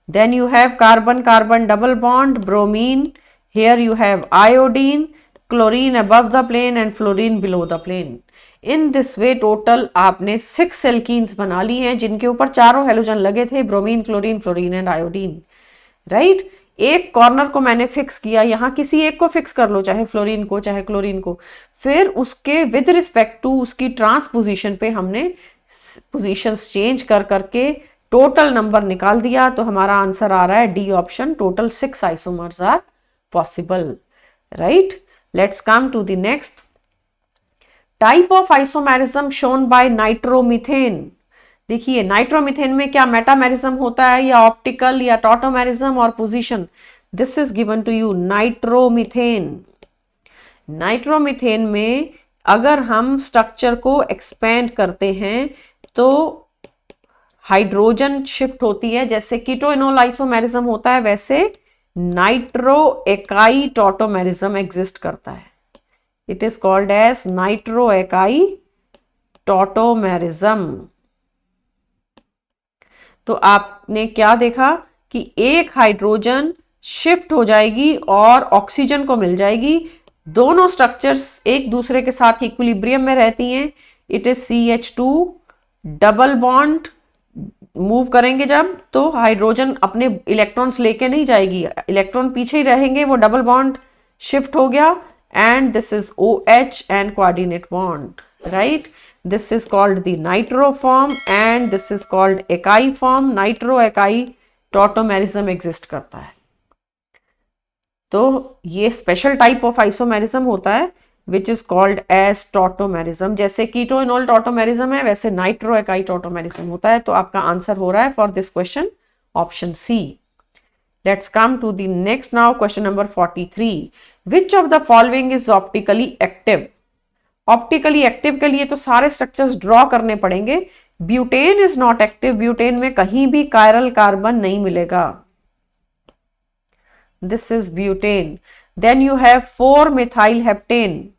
S1: Then you have carbon carbon double bond, bromine, here you have iodine, chlorine above the plane and fluorine below the plane. In this way total आपने 6 alkenes बना ली हैं जिनके ऊपर चारों halogen लगे थे, bromine, chlorine, fluorine and iodine, right. एक corner को मैंने फिक्स किया, यहां किसी एक को फिक्स कर लो, चाहे फ्लोरीन को चाहे क्लोरीन को। फिर उसके विद रिस्पेक्ट टू उसकी ट्रांसपोजिशन पे हमने पोजीशंस चेंज कर करके टोटल नंबर निकाल दिया। तो हमारा आंसर आ रहा है D option, total 6 isomers are possible, right. Let's come to the next type of isomerism shown by nitromethane. देखिए नाइट्रोमीथेन में क्या मेटामेरिज्म होता है या ऑप्टिकल या टॉटोमेरिज्म और position. This is given to you nitromethane. Nitromethane में अगर हम स्ट्रक्चर को एक्सपेंड करते हैं तो हाइड्रोजन शिफ्ट होती है, जैसे कीटोइनोल आइसोमेरिज्म होता है वैसे नाइट्रो एकाई टॉटोमेरिज्म एग्जिस्ट करता है। It is called as nitro aci tautomerism. तो आपने क्या देखा कि एक हाइड्रोजन शिफ्ट हो जाएगी और ऑक्सीजन को मिल जाएगी। दोनों स्ट्रक्चर्स एक दूसरे के साथ इक्विलिब्रियम में रहती हैं। It is CH2 double bond move करेंगे जब, तो हाइड्रोजन अपने इलेक्ट्रॉन्स लेके नहीं जाएगी, इलेक्ट्रॉन पीछे ही रहेंगे। वो डबल बॉन्ड शिफ्ट हो गया and this is OH and coordinate bond, right. This is called the nitro form and this is called aci form. Nitro aci tautomerism exist करता है। तो ये स्पेशल टाइप ऑफ आइसोमेरिज्म होता है which is called as tautomerism. जैसे keto enol tautomerism है वैसे nitro aci tautomerism होता है। तो आपका आंसर हो रहा है for this question option C। Let's come to the next now, question number 43. Which of the following is optically active? Optically active के लिए तो सारे स्ट्रक्चर्स ड्रॉ करने पड़ेंगे। Butane is not active, butane में कहीं भी कायरल कार्बन नहीं मिलेगा। This is butane. Then you have 4 methyl heptane.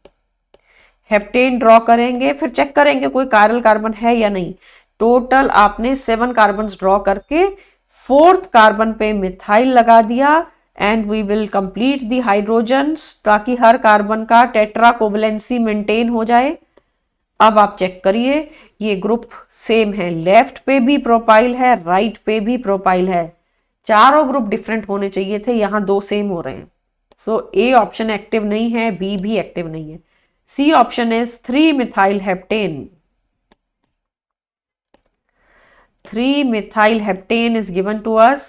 S1: Heptane draw करेंगे, फिर चेक करेंगे कोई कायरल कार्बन है या नहीं। टोटल आपने 7 कार्बन ड्रॉ करके 4th कार्बन पे मिथाइल लगा दिया and we will complete the hydrogens, ताकि हर कार्बन का टेट्रा कोवलेंसी मेंटेन हो जाए। अब आप चेक करिए, ये ग्रुप सेम है, लेफ्ट पे भी प्रोपाइल है, राइट पे भी प्रोपाइल है। चारों ग्रुप डिफरेंट होने चाहिए थे, यहां 2 सेम हो रहे हैं। सो ए ऑप्शन एक्टिव नहीं है, बी भी एक्टिव नहीं है। C option is 3 methyl heptane. 3 methyl heptane is given to us.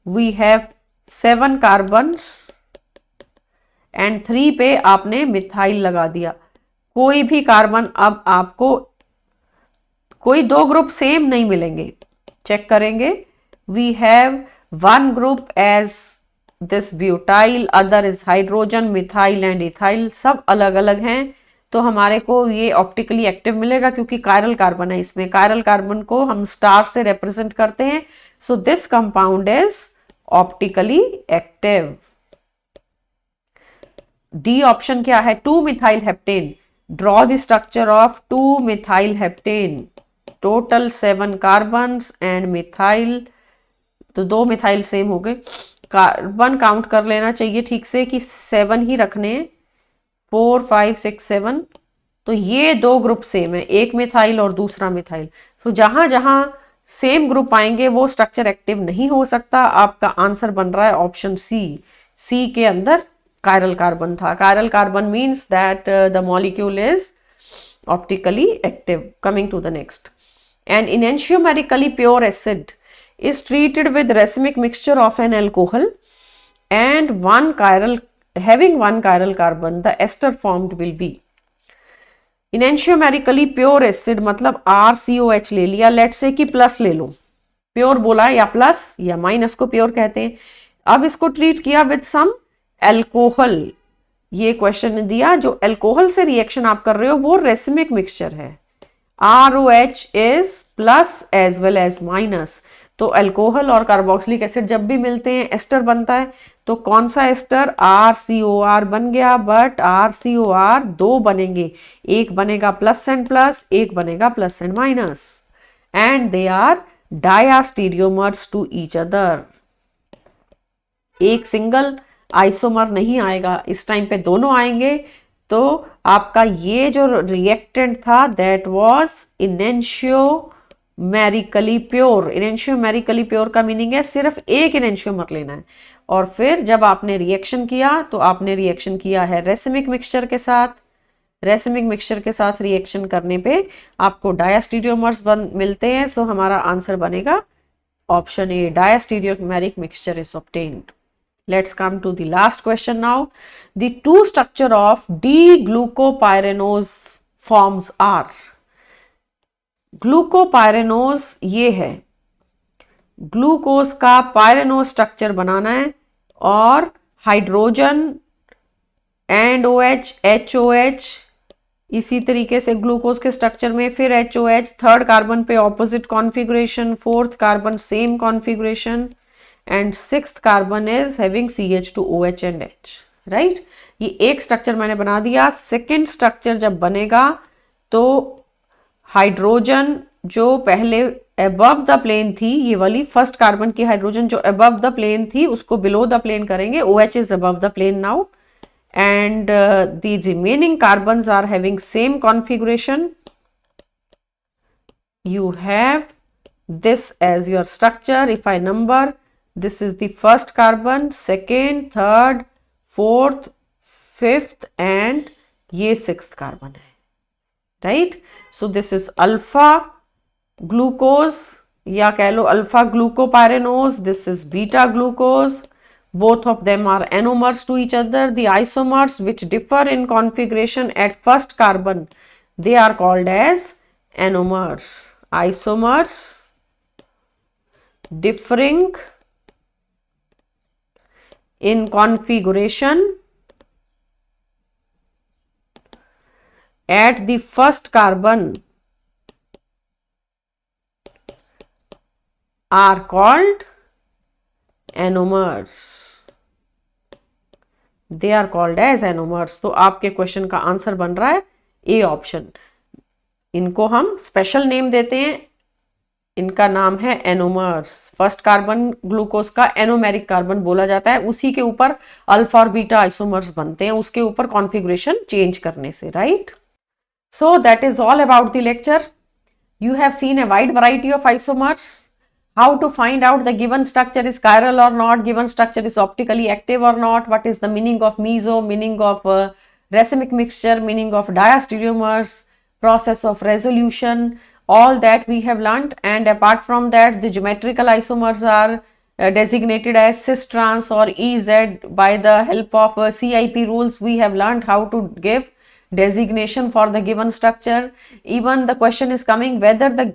S1: We have 7 carbons and 3 पे आपने मिथाइल लगा दिया। कोई भी कार्बन अब आपको, कोई 2 ग्रुप सेम नहीं मिलेंगे। चेक करेंगे, we have 1 group as this butyl, other is hydrogen, methyl and ethyl, सब अलग अलग हैं। तो हमारे को ये ऑप्टिकली एक्टिव मिलेगा क्योंकि कायरल कार्बन है इसमें। कायरल कार्बन को हम स्टार से रिप्रेजेंट करते हैं। So this compound is optically active. D option क्या है? 2 methyl heptane. Draw the structure of 2 methyl heptane. Total 7 carbons and methyl, तो 2 मिथाइल सेम हो गए। कार्बन काउंट कर लेना चाहिए ठीक से कि 7 ही रखने हैं, 4 5 6 7। तो ये 2 ग्रुप सेम है, एक मिथाइल और दूसरा मिथाइल। सो जहां जहां सेम ग्रुप आएंगे वो स्ट्रक्चर एक्टिव नहीं हो सकता। आपका आंसर बन रहा है ऑप्शन सी। सी के अंदर कायरल कार्बन था। Chiral carbon means that the molecule is optically active. Coming to the next, an enantiomerically pure acid is treated with racemic mixture of an alcohol and having 1 chiral carbon, the ester formed will be। enantiomerically pure acid मतलब RCOH ले लिया, late से कि plus ले लो, pure बोला या plus या minus को प्योर कहते हैं। अब इसको ट्रीट किया विद सम एल्कोहल। ये क्वेश्चन दिया, जो एल्कोहल से रिएक्शन आप कर रहे हो वो रेसिमिक मिक्सचर है। ROH is plus as well as minus. तो अल्कोहल और कार्बोक्सिलिक एसिड जब भी मिलते हैं एस्टर बनता है। तो कौन सा एस्टर? RCOR बन गया, बट RCOR 2 बनेंगे, एक बनेगा प्लस एंड प्लस, एक बनेगा plus and minus, and they are diastereomers to each other. एक सिंगल आइसोमर नहीं आएगा, इस टाइम पे दोनों आएंगे। तो आपका ये जो रिएक्टेंट था that was enantiomerically pure. enantiomerically pure का मीनिंग है सिर्फ एक enantiomer लेना है। और फिर जब आपने रिएक्शन किया तो आपने रिएक्शन किया है रेसिमिक मिक्सचर के साथ। रेसिमिक मिक्सचर के साथ रिएक्शन करने पे आपको डायास्टीरियोमर्स मिलते हैं। सो हमारा आंसर बनेगा option A, diastereomeric mixture is obtained. Let's come to the last question now. The 2 structure of D-glucopyranose forms are। Glucopyranose ये है, ग्लूकोज का पायरेनोज स्ट्रक्चर बनाना है और हाइड्रोजन एंड OH HOH इसी तरीके से ग्लूकोज के स्ट्रक्चर में, फिर HOH, 3rd कार्बन पे opposite configuration, 4th carbon same configuration and 6th carbon is having CH2OH and H, right. ये एक स्ट्रक्चर मैंने बना दिया। सेकेंड स्ट्रक्चर जब बनेगा तो हाइड्रोजन जो पहले अबव द प्लेन थी, ये वाली फर्स्ट कार्बन की हाइड्रोजन जो अबव द प्लेन थी उसको बिलो द प्लेन करेंगे। OH is above the plane now and the remaining carbons are having same configuration. You have this as your structure. If I number, this is the first carbon, second, third, fourth, fifth and ये 6th carbon है, right? So this is alpha glucose या कह लो alpha glucopyranose. This is beta glucose. Both of them are anomers to each other. The isomers which differ in configuration at first carbon, they are called as anomers. Isomers differing in configuration at the first carbon are called anomers. They are called as anomers. तो आपके question का answer बन रहा है A option. इनको हम special name देते हैं, इनका नाम है एनोमर्स. फर्स्ट कार्बन ग्लूकोज का एनोमेरिक कार्बन बोला जाता है, उसी के ऊपर अल्फा और बीटा आइसोमर्स बनते हैं, उसके ऊपर कॉन्फ़िगरेशन चेंज करने से, right. So that is all about the lecture. You have seen a wide variety of isomers. How to find out the given structure is chiral or not, given structure is optically active or not, what is the meaning of meso, meaning of racemic mixture, meaning of diastereomers, process of resolution, all that we have learnt. And apart from that, the geometrical isomers are designated as cis trans or EZ. By the help of CIP rules, we have learnt how to give designation for the given structure. Even the question is coming whether the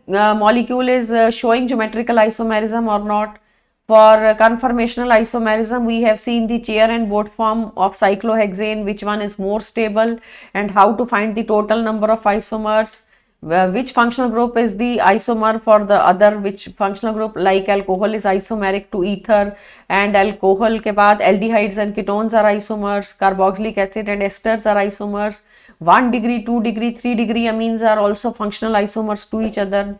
S1: molecule is showing geometrical isomerism or not. For conformational isomerism, we have seen the chair and boat form of cyclohexane, which one is more stable, and how to find the total number of isomers. Which functional group is the isomer for the other, which functional group, like alcohol is isomeric to ether, and alcohol के बाद aldehydes and ketones are isomers, carboxylic acid and esters are isomers. 1 degree, 2 degree, 3 degree amines are also functional isomers to each other.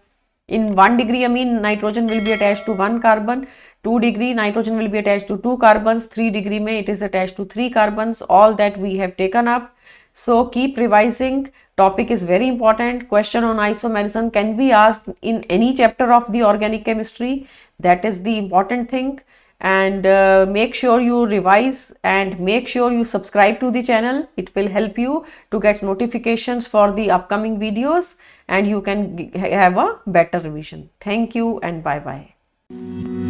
S1: In 1 degree amine, nitrogen will be attached to 1 carbon. 2 degree, nitrogen will be attached to 2 carbons. 3 degree mein it is attached to 3 carbons. All that we have taken up. So keep revising. Topic is very important. Question on isomerism can be asked in any chapter of the organic chemistry. That is the important thing. And make sure you revise and make sure you subscribe to the channel. It will help you to get notifications for the upcoming videos, and you can have a better revision. Thank you and bye bye.